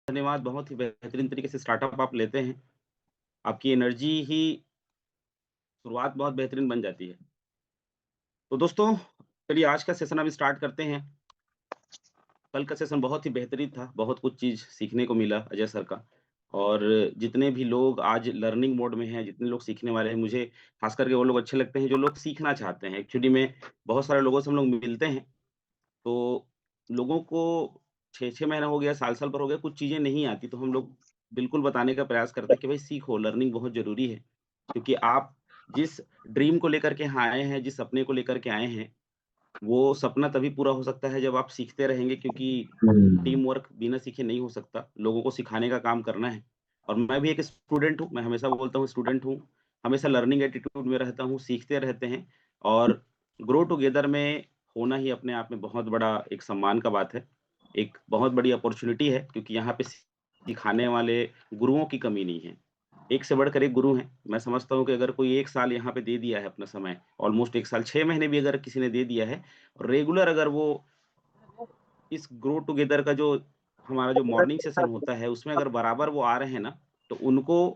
धन्यवाद। बहुत ही बेहतरीन तरीके से स्टार्टअप आप लेते हैं। आपकी एनर्जी ही शुरुआत बहुत बेहतरीन बन जाती है। तो दोस्तों, चलिए आज का सेशन अभी स्टार्ट करते हैं। कल का सेशन बहुत ही बेहतरीन था। बहुत कुछ चीज़ सीखने को मिला अजय सर का। और जितने भी लोग आज लर्निंग मोड में हैं, जितने लोग सीखने वाले हैं, मुझे खास करके वो लोग अच्छे लगते हैं जो लोग सीखना चाहते हैं। एक्चुअली में बहुत सारे लोगों से हम लोग मिलते हैं, तो लोगों को 6-6 महीना हो गया, साल-साल भर हो गया, कुछ चीज़ें नहीं आती, तो हम लोग बिल्कुल बताने का प्रयास करते हैं कि भाई सीखो, लर्निंग बहुत ज़रूरी है। क्योंकि आप जिस ड्रीम को लेकर के यहाँ आए हैं, जिस सपने को लेकर के आए हैं, वो सपना तभी पूरा हो सकता है जब आप सीखते रहेंगे, क्योंकि टीम वर्क बिना सीखे नहीं हो सकता। लोगों को सिखाने का काम करना है। और मैं भी एक स्टूडेंट हूँ, मैं हमेशा बोलता हूँ स्टूडेंट हूँ, हमेशा लर्निंग एटीट्यूड में रहता हूँ, सीखते रहते हैं। और ग्रो टुगेदर में होना ही अपने आप में बहुत बड़ा एक सम्मान का बात है। एक बहुत बड़ी अपॉर्च्युनिटी है, क्योंकि यहाँ पे सिखाने वाले गुरुओं की कमी नहीं है। एक से बढ़कर एक गुरु हैं। मैं समझता हूँ कि अगर कोई 1 साल यहाँ पे दे दिया है अपना समय, ऑलमोस्ट 1 साल 6 महीने भी अगर किसी ने दे दिया है, और रेगुलर अगर वो इस ग्रो टुगेदर का जो हमारा जो मॉर्निंग सेशन होता है, उसमें अगर बराबर वो आ रहे हैं ना, तो उनको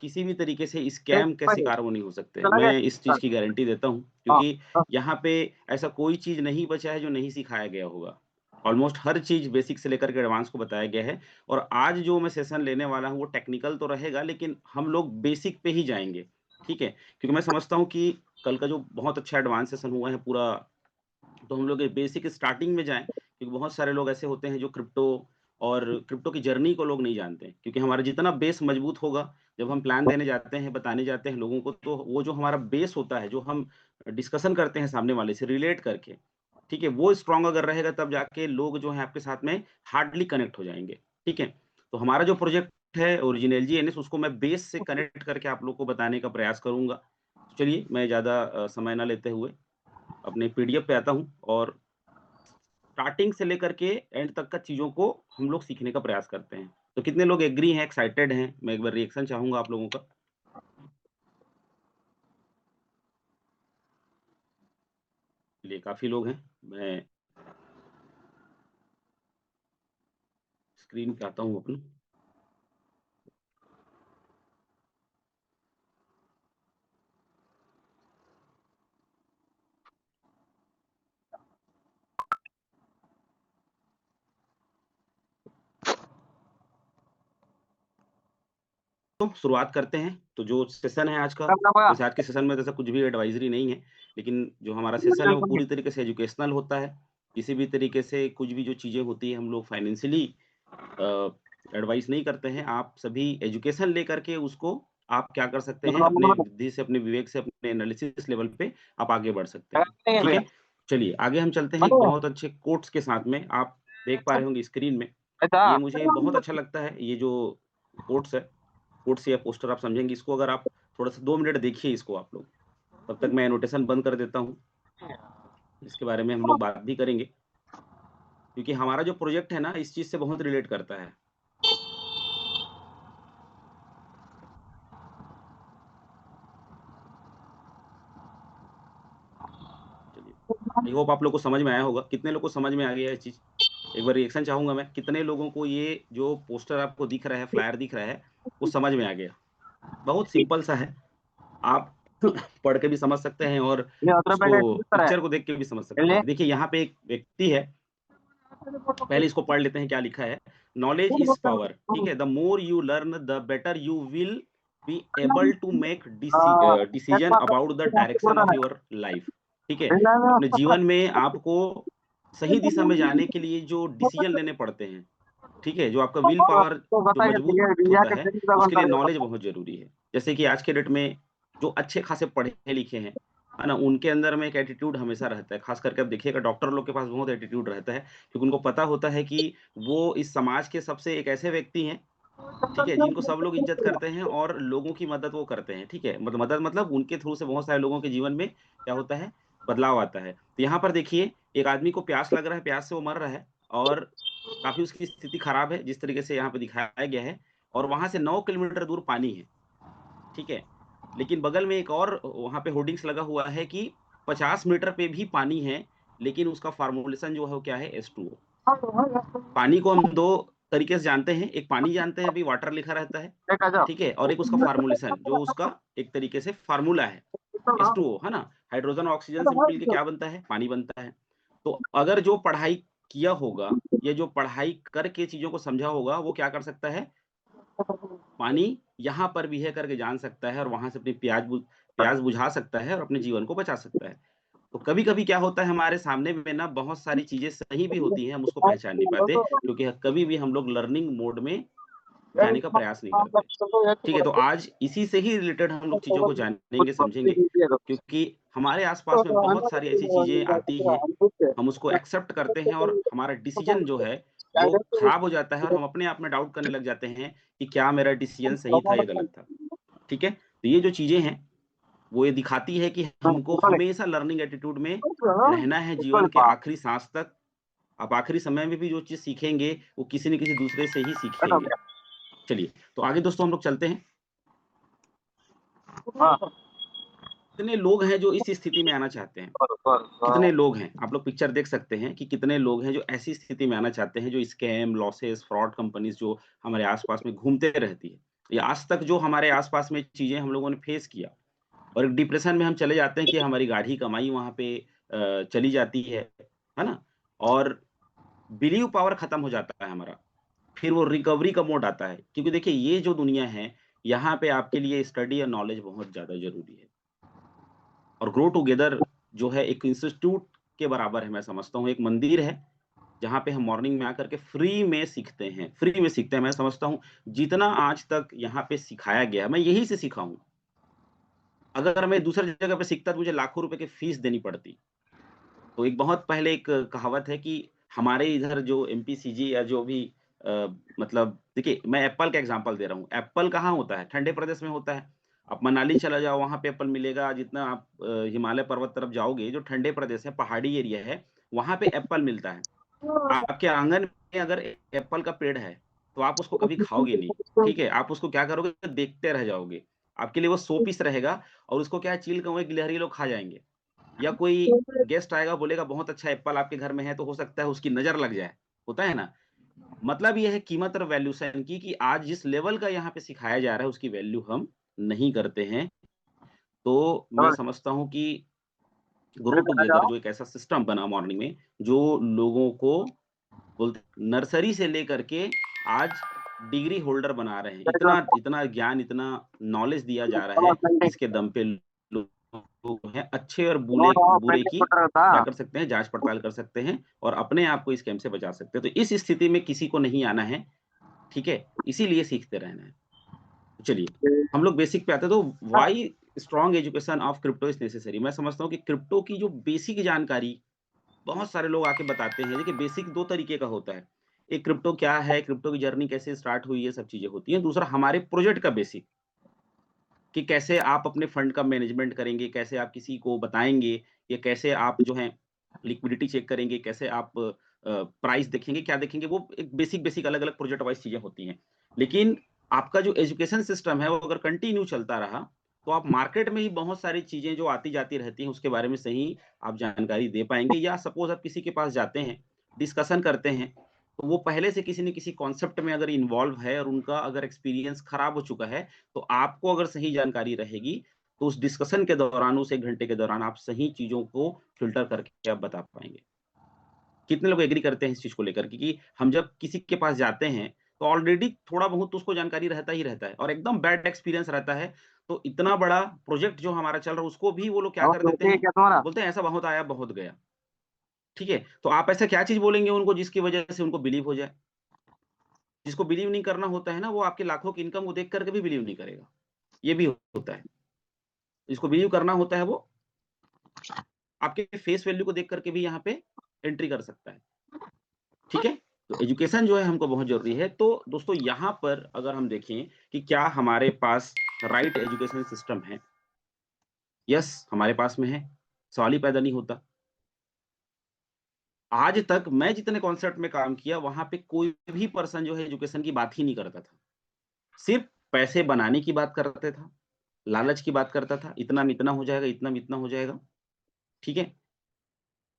किसी भी तरीके से स्कैम के शिकार वो नहीं हो सकते। मैं इस चीज़ की गारंटी देता हूँ, क्योंकि यहाँ पे ऐसा कोई चीज़ नहीं बचा है जो नहीं सिखाया गया होगा। ऑलमोस्ट हर चीज़ बेसिक से लेकर के एडवांस को बताया गया है। और आज जो मैं सेशन लेने वाला हूँ, वो टेक्निकल तो रहेगा, लेकिन हम लोग बेसिक पे ही जाएँगे, ठीक है? क्योंकि मैं समझता हूँ कि कल का जो बहुत अच्छा एडवांस सेशन हुआ है पूरा, तो हम लोग ये बेसिक स्टार्टिंग में जाएँ, क्योंकि बहुत सारे लोग ऐसे होते हैं जो क्रिप्टो की जर्नी को लोग नहीं जानते हैं। क्योंकि हमारा जितना बेस मजबूत होगा, जब हम प्लान देने जाते हैं, बताने जाते हैं लोगों को, तो वो जो हमारा बेस होता है, जो हम डिस्कशन करते हैं सामने वाले से रिलेट करके, ठीक है? वो स्ट्रॉन्ग अगर रहेगा, तब जाके लोग जो हैं आपके साथ में हार्डली कनेक्ट हो जाएँगे, ठीक है? तो हमारा जो प्रोजेक्ट है ओरिजिनल जीएनएस, उसको मैं बेस से कनेक्ट करके आप लोग को बताने का प्रयास करूँगा। तो चलिए, मैं ज़्यादा समय ना लेते हुए अपने पीडीएफ पे आता हूँ, और स्टार्टिंग से लेकर के एंड तक का चीज़ों को हम लोग सीखने का प्रयास करते हैं। तो कितने लोग एग्री हैं, एक्साइटेड हैं? मैं एक बार रिएक्शन चाहूँगा आप लोगों का। चलिए, काफ़ी लोग हैं। मैं स्क्रीन पे आता हूँ अपनी। तो शुरुआत करते हैं। तो जो सेशन है आज का, वैसे आज के सेशन में तो ऐसा कुछ भी एडवाइज़री नहीं है, लेकिन जो हमारा सेशन है वो पूरी तरीके से एजुकेशनल होता है। किसी भी तरीके से कुछ भी जो चीज़ें होती हैं, हम लोग फाइनेंशियली अ, एडवाइस नहीं करते हैं। आप सभी एजुकेशन लेकर के उसको आप क्या कर सकते हैं, अपने बुद्धि से, अपने विवेक से, अपने एनालिसिस लेवल पे आप आगे बढ़ सकते हैं। ठीक है? चलिए आगे हम चलते हैं एक बहुत अच्छे कोट्स के साथ में। आप देख पा रहे होंगे स्क्रीन में। ये मुझे बहुत अच्छा लगता है, ये जो कोट्स है, कोट्स या पोस्टर आप समझेंगे इसको। अगर आप थोड़ा-सा 2 मिनट देखिए इसको आप लोग, तब तक मैं एनोटेशन बंद कर देता हूँ। इसके बारे में हम लोग बात भी करेंगे, क्योंकि हमारा जो प्रोजेक्ट है ना, इस चीज़ से बहुत रिलेट करता है। चलिए, आई होप आप लोग को समझ में आया होगा। कितने लोग को समझ में आ गया है ये चीज़? एक बार रिएक्शन चाहूँगा मैं, कितने लोगों को ये जो पोस्टर आपको दिख रहा है, फ्लायर दिख रहा है, वो समझ में आ गया? बहुत सिंपल सा है। आप पढ़ के भी समझ सकते हैं, और उसको पिक्चर को देख के भी समझ सकते हैं। देखिए यहाँ पे एक व्यक्ति है, पहले इसको पढ़ लेते हैं क्या लिखा है। नॉलेज इज़ पावर, ठीक है? The more you learn the better you will be able to make decision about the direction of your life, ठीक है? अपने जीवन में आपको सही दिशा में जाने के लिए जो डिसीजन लेने पड़ते हैं, ठीक है? जो आपका विल पावर जो मजबूत होता है, उसके लिए नॉलेज बहुत ज़रूरी है। जैसे कि आज के डेट में जो अच्छे खासे पढ़े-लिखे हैं, है ना? उनके अंदर में एक एटीट्यूड हमेशा रहता है। ख़ास करके आप देखिएगा, डॉक्टर लोग के पास बहुत एटीट्यूड रहता है, क्योंकि उनको पता होता है कि वो इस समाज के सबसे एक ऐसे व्यक्ति हैं, ठीक है? जिनको सब लोग इज़्ज़त करते हैं, और लोगों की मदद वो करते हैं, ठीक है? मदद मतलब उनके थ्रू से बहुत सारे लोगों के जीवन में क्या होता है, बदलाव आता है। तो यहाँ पर देखिए, एक आदमी को प्यास लग रहा है, प्यास से वो मर रहा है, और काफ़ी उसकी स्थिति खराब है, जिस तरीके से यहाँ पे दिखाया गया है, और वहाँ से 9 किलोमीटर दूर पानी है, ठीक है? लेकिन बगल में एक और वहाँ पे होर्डिंग्स लगा हुआ है कि 50 मीटर पे भी पानी है, लेकिन उसका फ़ॉर्मूलेशन जो है वो क्या है, H2O। पानी को हम 2 तरीके से जानते हैं, एक पानी जानते हैं, अभी वाटर लिखा रहता है, एक आजा। ठीक है? और एक उसका फ़ॉर्मूलेशन जो उसका एक तरीके से फ़ॉर्मूला है, H2O, है ना? हाइड्रोजन और ऑक्सीजन से मिलके क्या बनता है? पानी बनता है। तो अगर जो पढ़ाई किया होगा या जो पढ़ाई करके चीज़ों को समझा होगा, वो क्या कर सकता है? पानी यहाँ पर भी है करके जान सकता है और वहाँ से अपनी प्यास बुझा सकता है और अपने जीवन को बचा सकता है। तो कभी-कभी क्या होता है हमारे सामने में ना बहुत सारी चीज़ें सही भी होती हैं, हम उसको पहचान नहीं पाते क्योंकि कभी भी हम लोग लर्निंग मोड में जाने का प्रयास नहीं करते। ठीक है, तो आज इसी से ही रिलेटेड हम लोग चीज़ों को जानेंगे, समझेंगे क्योंकि हमारे आस-पास में बहुत सारी ऐसी चीज़ें आती हैं, हम उसको एक्सेप्ट करते हैं और हमारा डिसीज़न जो है, वो खराब हो जाता है और हम अपने आप में डाउट करने लग जाते हैं कि क्या मेरा डिसीज़न सही था या गलत था। ठीक है? तो ये जो चीज़ें हैं, वो ये दिखाती है कि हमको हमेशा लर्निंग एटीट्यूड में रहना है जीवन के आखिरी साँस तक। आप आखिरी समय में भी जो चीज़ सीखेंगे, वो किसी न किसी दूसरे से ही सीखेंगे। चलिए, तो आगे दोस्तों हम लोग चलते हैं। हाँ, कितने लोग हैं जो इस स्थिति में आना चाहते हैं? कितने बस। लोग हैं? आप लोग पिक्चर देख सकते हैं कि कितने लोग हैं जो ऐसी स्थिति में आना चाहते हैं, जो स्कैम, लॉसेस, फ्रॉड कंपनीज़ जो हमारे आस-पास में घूमते रहती है। या आज तक जो हमारे आस-पास में चीज़ें हम लोगों ने फेस किया और एक डिप्रेशन में हम चले जाते हैं कि हमारी गाढ़ी कमाई वहाँ पे चली जाती है ना? और बिलीव पावर खत्म हो जाता है हमारा। फिर वो रिकवरी का मोड आता है क्योंकि देखिए ये जो दुनिया है, यहाँ पे आपके लिए स्टडी और नॉलेज बहुत ज़्यादा ज़रूरी है। और ग्रो टुगेदर जो है एक इंस्टीट्यूट के बराबर है मैं समझता हूँ, एक मंदिर है, जहाँ पे हम मॉर्निंग में आकर के फ्री में सीखते हैं। मैं समझता हूँ जितना आज तक यहाँ पे सिखाया गया है, मैं यहीं से सीखा हूँ। अगर मैं दूसरी जगह पे सीखता तो मुझे लाखों रुपए की फीस देनी पड़ती। तो एक बहुत पहले एक कहावत है कि हमारे इधर जो एमपीसीजी या जो भी अ, मतलब देखिए मैं एप्पल का एग्ज़ाम्पल दे रहा हूँ। एप्पल कहाँ होता है? ठंडे प्रदेश में होता है। आप मनाली चला जाओ वहाँ पे एप्पल मिलेगा, जितना आप हिमालय पर्वत तरफ जाओगे जो ठंडे प्रदेश है, पहाड़ी एरिया है, वहाँ पे एप्पल मिलता है। आपके आँगन में अगर एप्पल का पेड़ है, तो आप उसको कभी खाओगे नहीं, ठीक है? आप उसको क्या करोगे? देखते रह जाओगे। आपके लिए वो शो पीस रहेगा और उसको क्या है चील कौवे गिलहरी लोग खा जाएँगे। या कोई गेस्ट आएगा बोलेगा बहुत अच्छा एप्पल आपके घर में है तो हो सकता है उसकी नज़र लग जाए, होता है ना? मतलब ये है कीमत और वैल्यूएशन की कि आज जिस लेवल का यहाँ पे सिखाया जा रहा है उसकी वैल्यू हम नहीं करते हैं। तो मैं समझता हूँ कि ग्रो एक आजा। टुगेदर जो एक ऐसा सिस्टम बना मॉर्निंग में, जो लोगों को बोलते नर्सरी से लेकर के आज डिग्री होल्डर बना रहे हैं। इतना इतना ज्ञान, इतना नॉलेज दिया जा रहा है, जिसके दम पे लोग हैं अच्छे और बुरे की क्या कर सकते हैं, जाँच-पड़ताल कर सकते हैं और अपने आप को इस स्कैम से बचा सकते हैं। तो इस स्थिति में किसी को नहीं आना है, ठीक है? इसीलिए सीखते रहना है। चलिए, हम लोग बेसिक पे आते हैं तो why strong education of crypto is necessary. मैं समझता हूँ कि क्रिप्टो की जो बेसिक जानकारी बहुत सारे लोग आके बताते हैं। देखिए बेसिक 2 तरीके का होता है। एक क्रिप्टो क्या है, क्रिप्टो की जर्नी कैसे स्टार्ट हुई, ये सब चीज़ें होती हैं। दूसरा हमारे प्रोजेक्ट का बेसिक कि कैसे आप अपने फंड का मैनेजमेंट करेंगे, कैसे आप किसी को बताएँगे या कैसे आप जो है लिक्विडिटी चेक करेंगे, कैसे आप प्राइस देखेंगे, क्या देखेंगे, वो एक बेसिक अलग-अलग प्रोजेक्ट वाइज़ चीज़ें होती हैं। लेकिन आपका जो एजुकेशन सिस्टम है, वो अगर कंटिन्यू चलता रहा, तो आप मार्केट में ही बहुत सारी चीज़ें जो आती-जाती रहती हैं, उसके बारे में सही आप जानकारी दे पाएँगे या सपोज़ आप किसी के पास जाते हैं, डिस्कशन करते हैं, तो वो पहले से किसी न किसी कॉन्सेप्ट में अगर इन्वॉल्व है और उनका अगर एक्सपीरियंस खराब हो चुका है, तो आपको अगर सही जानकारी रहेगी, तो उस डिस्कशन के दौरान, उस 1 घंटे के दौरान आप सही चीज़ों को फ़िल्टर करके आप बता पाएँगे। कितने लोग एग्री करते हैं इस चीज़ को लेकर के कि हम जब किसी के पास जाते हैं, तो ऑलरेडी थोड़ा बहुत तो उसको जानकारी रहता ही रहता है और एकदम बैड एक्सपीरियंस रहता है, तो इतना बड़ा प्रोजेक्ट जो हमारा चल रहा है, उसको भी वो लोग क्या और कर देते कैसे है हैं, क्या तुम्हारा? बोलते हैं ऐसा बहुत आया, बहुत गया। ठीक है? तो आप ऐसा क्या चीज़ बोलेंगे उनको जिसकी वजह से उनको बिलीव हो जाए? जिसको बिलीव नहीं करना होता है ना, वो आपके लाखों की इनकम को देख कर के भी बिलीव नहीं करेगा। ये भी होता है। जिसको बिलीव करना होता है वो आपके फेस वैल्यू को देख कर के भी यहाँ पे एंट्री कर सकता है। ठीक है? तो एजुकेशन जो है हमको बहुत ज़रूरी है। तो दोस्तों यहाँ पर अगर हम देखें कि क्या हमारे पास राइट एजुकेशन सिस्टम है? यस, हमारे पास में है। सवाल ही पैदा नहीं होता। आज तक मैं जितने कॉन्सेप्ट में काम किया, वहाँ पे कोई भी पर्सन जो है एजुकेशन की बात ही नहीं करता था। सिर्फ़ पैसे बनाने की बात करता था, लालच की बात करता था, इतना में इतना हो जाएगा, इतना में इतना हो जाएगा। ठीक है?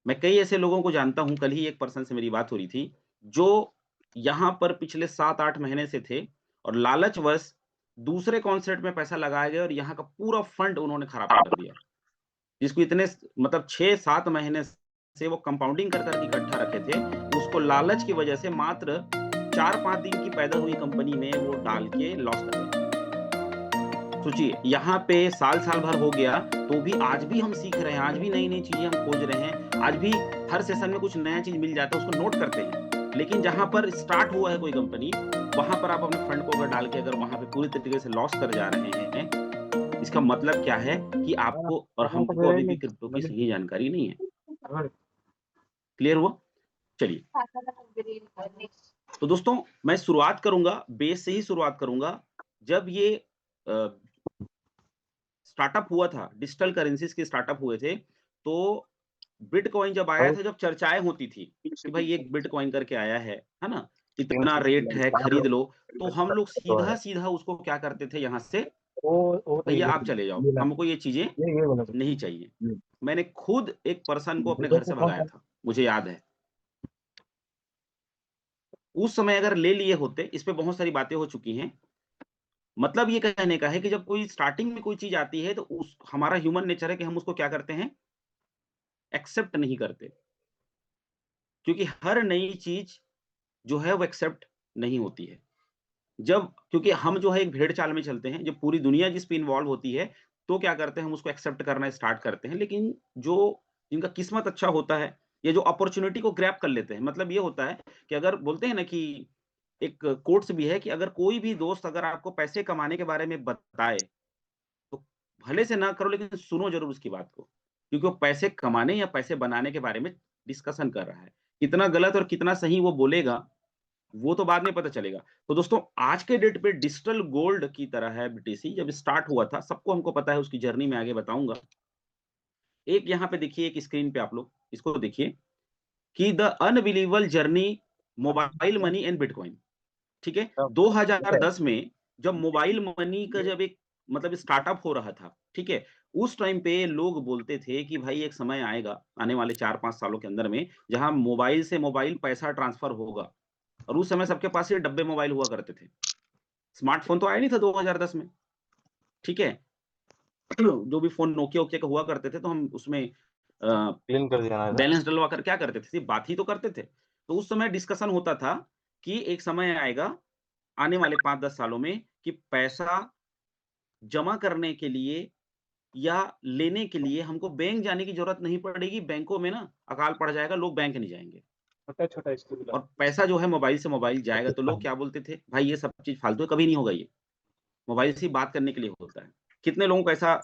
मैं कई ऐसे लोगों को जानता हूँ, कल ही एक पर्सन से मेरी बात हो रही थी, जो यहाँ पर पिछले 7-8 महीने से थे और लालचवश दूसरे कॉन्सेप्ट में पैसा लगाया गया और यहाँ का पूरा फंड उन्होंने खराब कर दिया। जिसको इतने मतलब 6-7 महीने से वो कंपाउंडिंग कर के इकट्ठा रखे थे, उसको लालच की वजह से मात्र 4-5 दिन की पैदा हुई कंपनी में वो डाल के लॉस कर गए। सोचिए, यहाँ पे साल-साल भर हो गया, तो भी आज भी हम सीख रहे हैं, आज भी नई-नई चीज़ें हम खोज रहे हैं, आज भी हर सेशन में कुछ नया चीज़ मिल जाता है, उसको नोट करते हैं। लेकिन जहाँ पर स्टार्ट हुआ है कोई कंपनी, वहाँ पर आप अपने फंड को अगर डाल के अगर वहाँ पे पूरी तरीके से लॉस कर जा रहे हैं, इसका मतलब क्या है कि आपको और हमको अभी भी क्रिप्टो की सही जानकारी नहीं है। क्लियर हुआ? चलिए। तो दोस्तों, मैं शुरुआत करूँगा, बेस से ही शुरुआत करूँगा। जब ये अ, स्टार्टअप हुआ था, डिजिटल करेंसीज़ के स्टार्टअप हुए थे, तो बिटकॉइन जब आया था, जब चर्चाएँ होती थी कि भाई एक बिटकॉइन करके आया है ना? इतना रेट है, खरीद लो। तो हम लोग सीधा-सीधा उसको क्या करते थे यहाँ से, वो तो भैया ये आप चले जाओ, ये ना हमको ये चीज़ें ये बोला था। नहीं चाहिए। हुँ। मैंने खुद एक पर्सन को अपने देखो घर तो से कौन भगाया सा था, मुझे याद है। उस समय अगर ले लिए होते, इस पे बहुत सारी बातें हो चुकी हैं। मतलब ये कहने का है कि जब कोई स्टार्टिंग में कोई चीज़ आती है, तो उस हमारा ह्यूमन नेचर है कि हम उसको क्या करते हैं, एक्सेप्ट नहीं करते। क्योंकि हर नई चीज़ जो है वो एक्सेप्ट नहीं होती है। जब क्योंकि हम जो है एक भेड़-चाल में चलते हैं, जब पूरी दुनिया जिस पे इन्वॉल्व होती है, तो क्या करते हैं हम उसको एक्सेप्ट करना स्टार्ट करते हैं। लेकिन जो जिनका किस्मत अच्छा होता है, या जो अपॉर्च्युनिटी को ग्रैब कर लेते हैं, मतलब ये होता है कि अगर बोलते हैं ना कि एक कोट्स भी है कि अगर कोई भी दोस्त अगर आपको पैसे कमाने के बारे में बताए, तो भले से ना करो लेकिन सुनो ज़रूर उसकी बात को। क्योंकि वो पैसे कमाने या पैसे बनाने के बारे में डिस्कशन कर रहा है। कितना गलत और कितना सही वो बोलेगा, वो तो बाद में पता चलेगा। तो दोस्तों, आज के डेट पे डिजिटल गोल्ड की तरह है बीटीसी, जब स्टार्ट हुआ था, सबको हमको पता है, उसकी जर्नी मैं आगे बताऊँगा। एक यहाँ पे देखिए, एक स्क्रीन पे आप लोग इसको देखिए कि the unbelievable journey mobile money and bitcoin, ठीक है? सब पता है। 2010 में जब मोबाइल मनी का जब एक मतलब स्टार्टअप हो रहा था, ठीक है? उस टाइम पे लोग बोलते थे कि भाई एक समय आएगा, आने वाले 4-5 सालों के अंदर में, जहाँ मोबाइल से मोबाइल पैसा ट्रांसफर होगा। और उस समय सबके पास ये डब्बे मोबाइल हुआ करते थे। स्मार्टफ़ोन तो आया नहीं था 2010 में, ठीक है? जो भी फ़ोन नोकिया-वोकिया के हुआ करते थे, तो हम उसमें अ, क्लीन कर दिया ना इधर। बैलेंस डलवा कर क्या करते थे, सिर्फ़ बात ही तो करते थे। तो उस समय डिस्कशन होता था कि एक समय आएगा, आने वाले 5-10 सालों में, कि पैसा जमा करने के लिए या लेने के लिए हमको बैंक जाने की ज़रूरत नहीं पड़ेगी। बैंकों में ना अकाल पड़ जाएगा, लोग बैंक नहीं जाएँगे छोटा-छोटा स्कूल का। और पैसा जो है मोबाइल से मोबाइल जाएगा। तो लोग क्या बोलते थे, भाई ये सब चीज़ फालतू है, कभी नहीं होगा ये। मोबाइल से ही बात करने के लिए होता है। कितने लोगों को ऐसा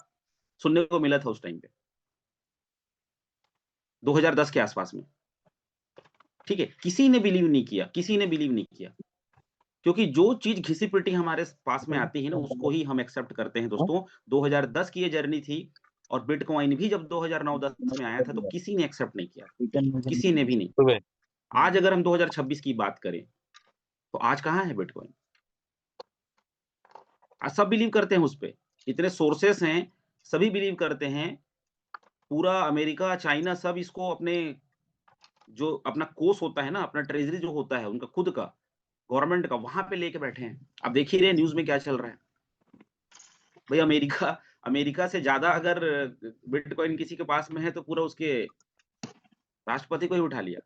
सुनने को मिला था उस टाइम पे, 2010 के आस-पास में, ठीक है? किसी ने बिलीव नहीं किया, किसी ने बिलीव नहीं किया। क्योंकि जो चीज़ घिसी-पिटी हमारे पास में आती है ना, उसको ही हम एक्सेप्ट करते हैं दोस्तों। 2010 की ये जर्नी थी और बिटकॉइन भी जब 2009-10 में आया था, तो किसी ने एक्सेप्ट नहीं किया, किसी ने भी नहीं। सुबह आज अगर हम 2026 की बात करें, तो आज कहाँ है बिटकॉइन? आज सब बिलीव करते हैं उस पे। इतने सोर्सेस हैं, सभी बिलीव करते हैं। पूरा अमेरिका, चाइना सब इसको अपने जो अपना कोष होता है ना, अपना ट्रेज़री जो होता है उनका खुद का, गवर्नमेंट का, वहाँ पे लेके बैठे हैं। आप देख ही रहे हैं न्यूज़ में क्या चल रहा है। भई अमेरिका अमेरिका से ज़्यादा अगर बिटकॉइन किसी के पास में है तो पूरा उसके राष्ट्रपति को ही उठा लिया।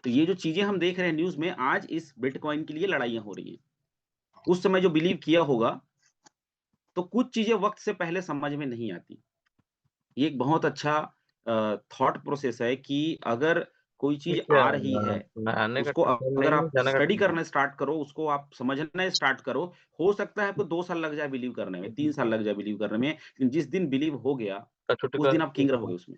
तो ये जो चीज़ें हम देख रहे हैं न्यूज़ में, आज इस बिटकॉइन के लिए लड़ाइयाँ हो रही हैं। उस समय जो बिलीव किया होगा, तो कुछ चीज़ें वक़्त से पहले समझ में नहीं आती। ये एक बहुत अच्छा थॉट प्रोसेस है कि अगर कोई चीज़ ठीक है आ रही है, मैं आने का उसको टेंशन अगर नहीं है, आप जाने का स्टडी टेंशन करना स्टार्ट करो, उसको आप समझना स्टार्ट करो, हो सकता है आपको 2 साल लग जाए बिलीव करने में, 3 साल लग जाए बिलीव करने में, लेकिन जिस दिन बिलीव हो गया, का छुट्टी उस का दिन आप किंग रहोगे उसमें।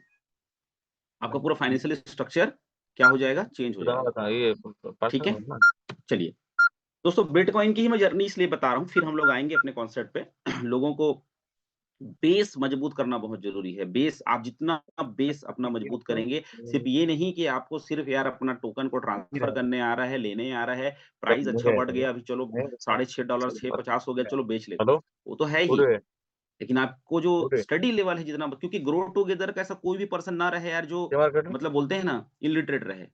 आपका पूरा फाइनेंशियल स्ट्रक्चर क्या हो जाएगा? चेंज हो जाएगा। ये ठीक पर्सनल है? है ना। चलिए, दोस्तों बिटकॉइन की ही मैं जर्नी इसलिए बता रहा हूँ, फिर हम लोग आएँगे अपने कॉन्सेप्ट पे। लोगों को बेस मजबूत करना बहुत ज़रूरी है। बेस आप जितना बेस अपना मजबूत करेंगे, सिर्फ़ ये नहीं कि आपको सिर्फ़ यार अपना टोकन को ट्रांसफ़र करने आ रहा है, लेने आ रहा है, प्राइस अच्छा बढ़ गया, अभी चलो $6.5 $6.50 हो गया, चलो बेच लेते हैं। हेलो वो तो है ही, पूरे लेकिन आपको जो पूरे स्टडी लेवल है जितना, क्योंकि ग्रो टुगेदर का ऐसा कोई भी पर्सन ना रहे यार जो क्या मार्केट में मतलब बोलते हैं ना इलिटरेट रहे।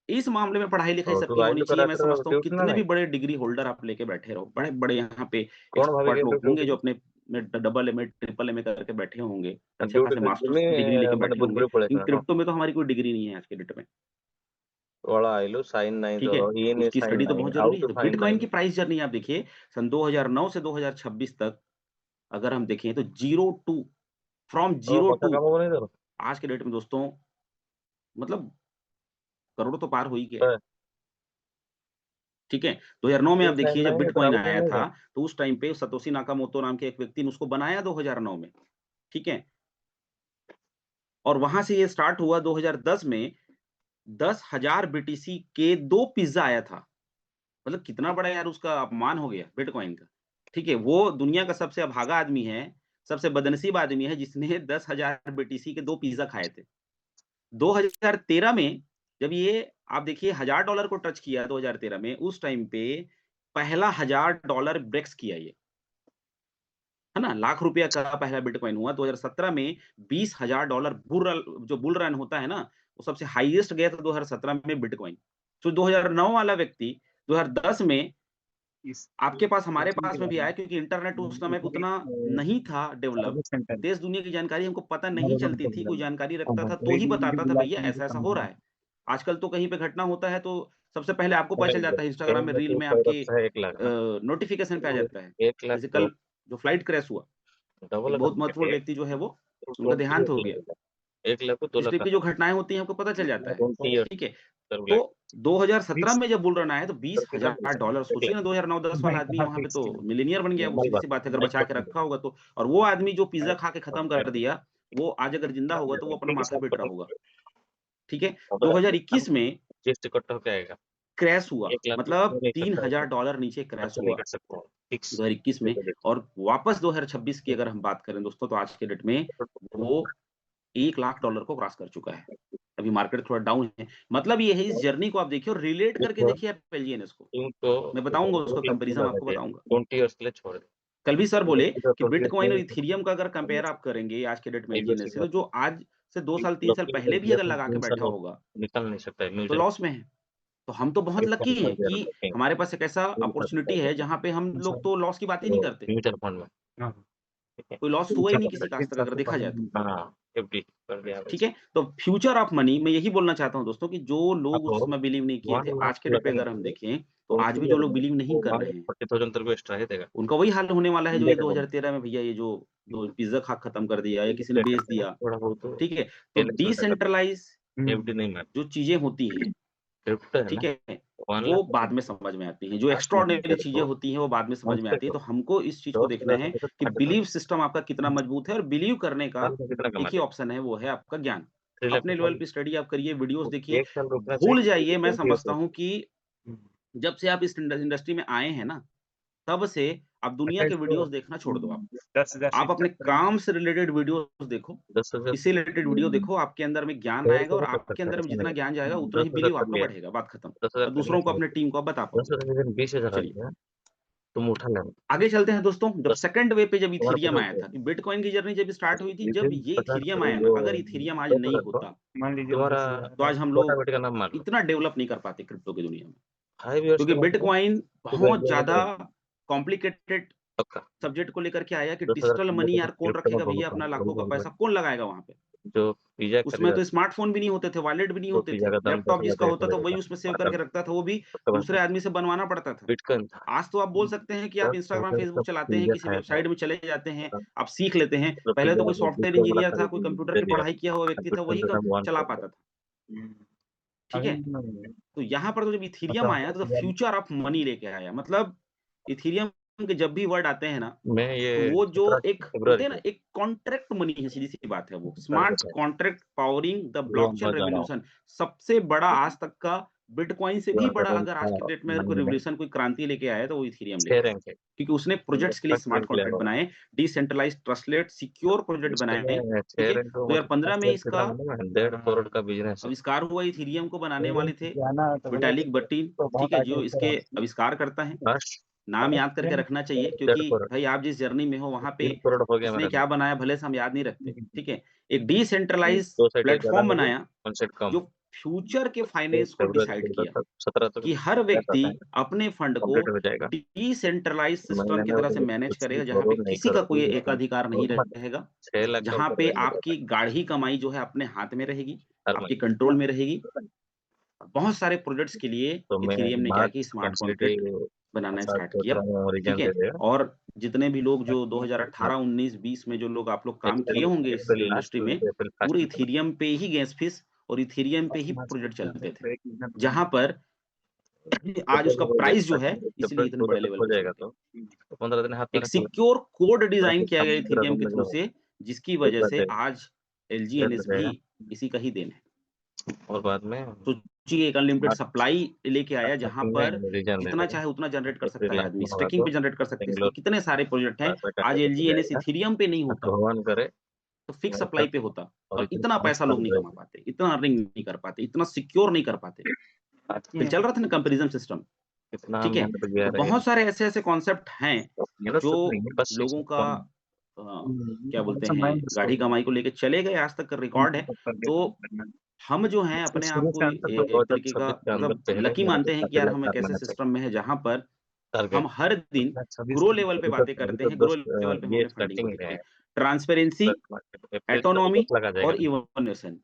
इस मामले में पढ़ाई-लिखाई तो सबकी तू होनी आइलू चाहिए। मैं कराटे समझता हूँ ट्यूशन कितने नाही? भी बड़े डिग्री होल्डर आप लेके बैठे रहो, बड़े-बड़े यहाँ पे कोण भाभी एक्सपर्ट गेलो लोग होंगे ड्यूटी जो अपने में डबल एमए, ट्रिपल एमए करके बैठे होंगे, अच्छे ड्यूटी खासे तुम्ही मास्टर्स की डिग्री लेके ମାନେ बैठे होंगे, ବୁଲବୁଲି लेकिन ପଳେଇଥିଲା ନା क्रिप्टो में तो हमारी कोई डिग्री नहीं है आज के डेट में, ପଳା ଆଇଲୁ ସାଇନ୍ ନାହିଁ ठीक है? ତୋର ଇନ୍ उसकी ସାଇନ୍ स्टडी तो ନାହିଁ बहुत ज़रूरी आउट है। तो साइନ୍ बिटकॉइन की ନାହିଁ प्राइस जर्नी आप देखिए, सन 2009 से 2026 तक अगर हम देखें तो 0 टू फ्रॉम ତୋର 0 କଥା टू କାମ କରୁନି ତୋର आज के डेट में दोस्तों मतलब करोड़ तो पार हो ही गया है। ଏ, ठीक है? 2009 में आप ଇନ୍ ସାଇନ୍ देखिए जब ନାହିଁ ତୋର बिटकॉइन ଆଉଟ୍ ସାଇନ୍ आया ନାହିଁ था, କଣ तो उस टाइम पे सतोशी नाकामोतो नाम के एक व्यक्ति ने उसको बनाया 2009 में, ठीक है? और वहाँ से ये स्टार्ट हुआ 2010 में 10,000 बीटीसी के 2 पिज़्ज़ा आया था। मतलब कितना बड़ा यार उसका अपमान हो गया बिटकॉइन का। ठीक है? वो दुनिया का सबसे अभागा आदमी है, सबसे बदनसीब आदमी है जिसने 10,000 बीटीसी के 2 पिज़्ज़ा खाए थे। 2013 में जब ये आप देखिए $1000 को टच किया 2013 में, उस टाइम पे पहला $1000 ब्रेक्स किया ये, है ना? लाख रुपया का पहला बिटकॉइन हुआ। 2017 में $20,000 बुल रन होता है ना, वो सबसे हाईएस्ट गया था 2017 में बिटकॉइन। तो 2009 वाला व्यक्ति 2010 में इस आपके पास हमारे कोचिंग के पास में भी बारे आया में क्योंकि इंटरनेट उस समय पे मुझे उतना नहीं था डेवलप। सर्विस सेंटर देश दुनिया की जानकारी हमको पता नहीं हमारे मन चलती को थी, मिला कोई जानकारी हाँ रखता हाँ था तो ही रेडी मुझे बताता था बुला भैया के मुझे ऐसा-ऐसा हो रहा समझना है। आजकल तो कहीं पे घटना होता है तो सबसे पहले आपको पता चल पड़ेगा जाता है इंस्टाग्राम में रील तो में पर आपके है 1 लाख ना नोटिफ़िकेशन पे आ तो जाता है। 1 लाख जैसे तो कल जो फ्लाइट क्रैश हुआ, डबल एक बहुत महत्वपूर्ण करके व्यक्ति जो है वो तो उनका 20 देहांत ईयर हो गया। चलेगा 1 लाख को 2 इस लाख टाइप की करना जो घटनाएँ होती हैं, आपको पता चल जाता है, 20 ईयर ठीक है? सर्व तो लाख 2017 फिक्स में जब बुल रन आया तो सर्कुलर $20,000 सोचिए ना 2009-10 वाला नहीं आदमी कहाँ वहाँ पे फिक्स तो किया मिलियनियर बन गया वो, नॉर्मल बात सीधी-सी बात है अगर माइक बचा के पकड़ रखा होगा तो। और वो आदमी जो पिज़्ज़ा खा के खत्म कर ठीक दिया, वो आज अगर ज़िंदा होगा तो वो अपना है माथा सब पीट रहा पकड़ होगा, ठीक है? अब 2021 में जीएसटी कट होके आएगा क्रैश हुआ, 1 लाख तो मतलब नहीं सकता है $3000 नीचे क्रैश खर्चा नहीं हुआ कर सकता फिक्स 2021 में और वापस 2026 की अगर हम बात करें दोस्तों, तो आज के डेट में वो $1,00,000 को क्रॉस कर चुका है। अभी मार्केट थोड़ा डाउन है। मतलब ये है इस जर्नी को आप देखिए और रिलेट करके देखो देखिए आप एलजीएनएस को। तुमको मैं बताऊँगा उसका 2 लाख की कंपैरिज़न बात आपको है बताऊँगा। 20 इयर्स के लिए छोड़ दे कल भी सर बोले कि 20 इयर्स बिटकॉइन और में इथेरियम का अगर कंपेयर आप करेंगे आज के डेट में आईबीएस एलजीएनएस से, का तो जो आज से 2 साल 3 साल लकी पहले भी इंडिया अगर में लगा के 3 बैठा साल होगा, निकल नहीं सकता है तो म्यूचुअल लॉस में है। तो हम तो बहुत लकी हैं कि फंड हमारे पास एक ऐसा अपॉर्च्युनिटी है जहाँ पे हम लोग तो लॉस की बात ही नहीं करते। म्यूचुअल फंड में हाँ ठीक है कोई लॉस हुआ ही नहीं किसी का आज तक अगर देखा जाए तो। हाँ एफडी कर दिया ठीक है? तो फ्यूचर ऑफ मनी मैं यही बोलना चाहता हूँ दोस्तों कि जो लोग उस अब समय बिलीव नहीं किए थे, 1 लाख आज के पूरा डेट पे करने अगर के हम लिए देखें, तो आज 20 भी जो ईयर लोग में बिलीव नहीं वो कर रहे हैं, 40,000 तेरे को एक्स्ट्रा ही देगा उनका वही हाल होने वाला है जो इंडिया ये का बोल 2013 में भैया ये जो दो पिज़्ज़ा खा खत्म कर दिया या किसी ने बेच दिया, थोड़ा बहुत तो ठीक है? तो एलएक्स में टका डिसेंट्रलाइज़ एफडी नहीं मार जो चीज़ें होती हैं, क्रिप्टो है ठीक ना है? 1 वो लाख बाद में समझ में आती हैं। जो लास्ट में एक्स्ट्राऑर्डिनरी तेरे चीज़ें को होती हैं, वो बाद में समझ में मंथली आती हैं। को तो हमको इस चीज़ को देखना 10,000 है से कि 30,000 बिलीव सिस्टम आपका कितना मजबूत है और बिलीव करने का साल में कितना एक ही कमाते ऑप्शन है, वो है आपका ज्ञान। 3 लाख अपने लेवल साल पे स्टडी आप करिए, वीडियोज़ देखिए, 1 साल रुकना भूल चाहिए जाइए मैं 20 समझता ईयर्स हूँ कि जब से आप इस इंडस्ट्री में आए हैं ना, तब से आप दुनिया अच्छा के इसको वीडियोज़ देखना छोड़ दो आप। 10,000 आप सीट अपने तक करेंगे काम से रिलेटेड वीडियोज़ देखो, 10,000 इससे रिलेटेड वीडियो देखो, आपके अंदर में ज्ञान शेयर आएगा को और भी कर आपके सकता है अंदर में ऐसा नहीं जितना ज्ञान है जाएगा उतना ही 10,000 बिलीव कर आपका लिया बढ़ेगा, बात खत्म। 10,000 और करने दूसरों को से अपने टीम को आप बता पाओगे। 10,000 के दिन 20,000 आ चलिए, गया तुम उठा लेना आगे चलते हैं दोस्तों, जब 10 सेकंड वे पे जब तुम्हारे इथेरियम पास आया था कि बिटकॉइन की जर्नी जब स्टार्ट हुई थी, जब विदिन ये 50 इथेरियम आया ना, जो अगर इथेरियम आज 10 नहीं रखो होता, मान लीजिए तुम्हारा तो आज हम छोटा लोग बेटे का नाम मान लो इतना डेवलप नहीं कर पाते क्रिप्टो की दुनिया में। 5 इयर्स के क्योंकि बाद में बिटकॉइन तू बहुत वैल्यू ज़्यादा आएगा कॉम्प्लिकेटेड पक्का सब्जेक्ट को लेकर के आया कि 10,000 डिजिटल कमाने मनी के यार बाद कौन क्रिप्टो में रखेगा भैया बहुत अपना वही लाखों का बोल रहे पैसा, कौन लगाएगा वहाँ पे? हैं जो पिज़्ज़ा उसमें खरीदा तो स्मार्टफ़ोन भी नहीं होते थे, वॉलेट भी नहीं तो होते पिज़्ज़ा थे। का दाम लैपटॉप 10,000 जिसका का होता था वही मिलेगा उसमें सेव पागल करके रखता था, वो भी सबका बंद दूसरे आदमी से बनवाना पड़ता था। बिटकॉइन था आज तो आप बोल सकते हैं कि आप इंस्टाग्राम, 10,000 का फ़ेसबुक चलाते हैं, पिज़्ज़ा किसी खाया था वेबसाइट में चले जाते हैं, आप सीख लेते हैं। मतलब पहले तो पिज़्ज़ा कोई आपने सॉफ्टवेयर बिटकॉइन वाला इंजीनियर था, कोई खरीद कंप्यूटर दे पे दिया पढ़ाई किया हुआ व्यक्ति था, बिटकॉइन वही का कम दाम 1 चला करोड़ पाता था। ठीक है? तो यहाँ पर तो जब इथेरियम आया तो फ्यूचर ऑफ मनी लेके आया। मतलब इथेरियम के जब भी वर्ड आते हैं ना, मैं तो ये वो जो 17 एक फरवरी होते हैं ना, को एक कॉन्ट्रैक्ट मनी है, सीधी-सी बात है वो। साल स्मार्ट का कॉन्ट्रैक्ट पावरिंग द जो ब्लॉकचेन मजा रहा हूँ रिवॉल्यूशन सबसे बड़ा आज तक का बिटकॉइन से भी बड़ा अगर आज की डेट में अगर कोई 2024 रिवॉल्यूशन, कोई क्रांति लेके आया है, तो वो इथेरियम 6 लेके आया है। रैंक है क्योंकि उसने प्रोजेक्ट्स के लिए first smart rank contract player हो बनाए, डिसेंट्रलाइज्ड, ट्रस्टेड, सिक्योर प्रोजेक्ट इसके बनाए, में ठीक 6 है? रैंक हो मतलब 2015 फर्स्ट में रैंक इसका कितना मिला 1.5 करोड़ का बिजनेस है आविष्कार हुआ। इथेरियम को बनाने वाले थे जाना तो भैया विटालिक बर्टिन, तो ठीक बहुत है? आगे जो ऊपर इसके है आविष्कारकर्ता हैं। फर्स्ट नाम याद करके रखना चाहिए डेढ़ क्योंकि करोड़ भाई आप जिस जर्नी में हो वहाँ पे 3 करोड़ हो गया किसने मेरा क्या बनाया भले से हम याद नहीं रखते, ठीक है? एक डिसेंट्रलाइज़्ड 2 साइड ज्यादा प्लेटफ़ॉर्म हो गया बनाया 1 साइड कम जो फ्यूचर के फाइनेंस को फरवरी डिसाइड 14 किया तक 17 तक कि हर व्यक्ति रहता है, अपने फंड को कंप्लीट हो जाएगा। डिसेंट्रलाइज्ड सिस्टम महीने की में तरह से वो मैनेज कुछ भी करेगा, जहाँ करो पे नहीं किसी करो का कोई भी एकाधिकार नहीं रहेगा, 6 लाख का जहाँ ऊपर पे वैल्यू आपकी रहता है गाढ़ी कमाई जो है अपने हाथ में रहेगी, हर आपके महीने। कंट्रोल में रहेगी। बहुत सारे प्रोजेक्ट्स के लिए तो मैं इथेरियम ने क्या मार्च कि स्मार्ट कैपेसिटी कॉन्ट्रैक्ट बनाना साथ स्टार्ट सोच किया, रहा हूँ ठीक रीजन दे है? देगा। और जितने भी लोग जो 2018, 19, 20 में जो लोग आप लोग काम किए अप्रैल होंगे इस अप्रैल लास्ट इंडस्ट्री में, वीक अप्रैल फर्स्ट पूरे वीक में इथेरियम पे ही गैस फीस और इथेरियम पे ही प्रोजेक्ट चलते थे। जहाँ पर आज उसका प्राइस जो है इसीलिए अप्रैल इतने 14 बड़े तक लेवल हो पे जाएगा चलते हैं। तो 15 दिन हाथ में एक रख लो। सिक्योर कोड डिजाइन किया गया पंद्रह इथेरियम दिन के में थ्रू जो से, जिसकी एक वजह बार से जाएगा आज एलजी डेढ़ एनएस बज भी जाएगा इसी का ही देन है। और बाद में सोचिए एक अनलिमिटेड मार्च सप्लाई लेके आया जहाँ स्टार्टिंग पर में रीजन दे जितना देगा। चाहे उतना जनरेट कर सकता अप्रैल है लास्ट आदमी, में होगा स्टैकिंग तो पे जनरेट कर सकते हैं, इसके बेंगलोर कितने सारे प्रोजेक्ट हैं। पैसा आज कंटिन्यू हो एलजी एनएस जाएगा इथेरियम पे नहीं और होता भगवान करे तो फिक्स वहाँ सप्लाई तक पे होता, और और इतनी इतना फास्ट पैसा लोग चल नहीं रही कमा पाते, इतना अर्निंग नहीं कर पाते, इतना सिक्योर नहीं कर पाते। फिर चल रहा था ना कंपैरिजन सिस्टम, इतना ठीक है? मेहनत गया तो बहुत रहेगा सारे ऐसे-ऐसे कॉन्सेप्ट हैं मेहनत जो सिर्फ नहीं है बस लोगों का कौन अ, क्या बोलते हैं गाढ़ी कमाई को लेके चले गए, आज तक का रिकॉर्ड है। तो हम जो हैं अपने आप को एक तरीके का 2026 के अंदर मतलब पहले लकी मेरे को मानते हैं कि 30 यार लाख हम एक कर ऐसे लेना चाहिए सिस्टम में हैं जहाँ पर हम टारगेट हर दिन ग्रो लेवल पे बातें अभी करते तो हैं, ग्रो 10 लेवल पे हम ये अपने फंडिंग को स्टार्टिंग देखते है हैं। ट्रांसपेरेंसी, अप्रैल से तो ऑटोनॉमी 10 लाख आ जाएगा और इवोल्यूशन,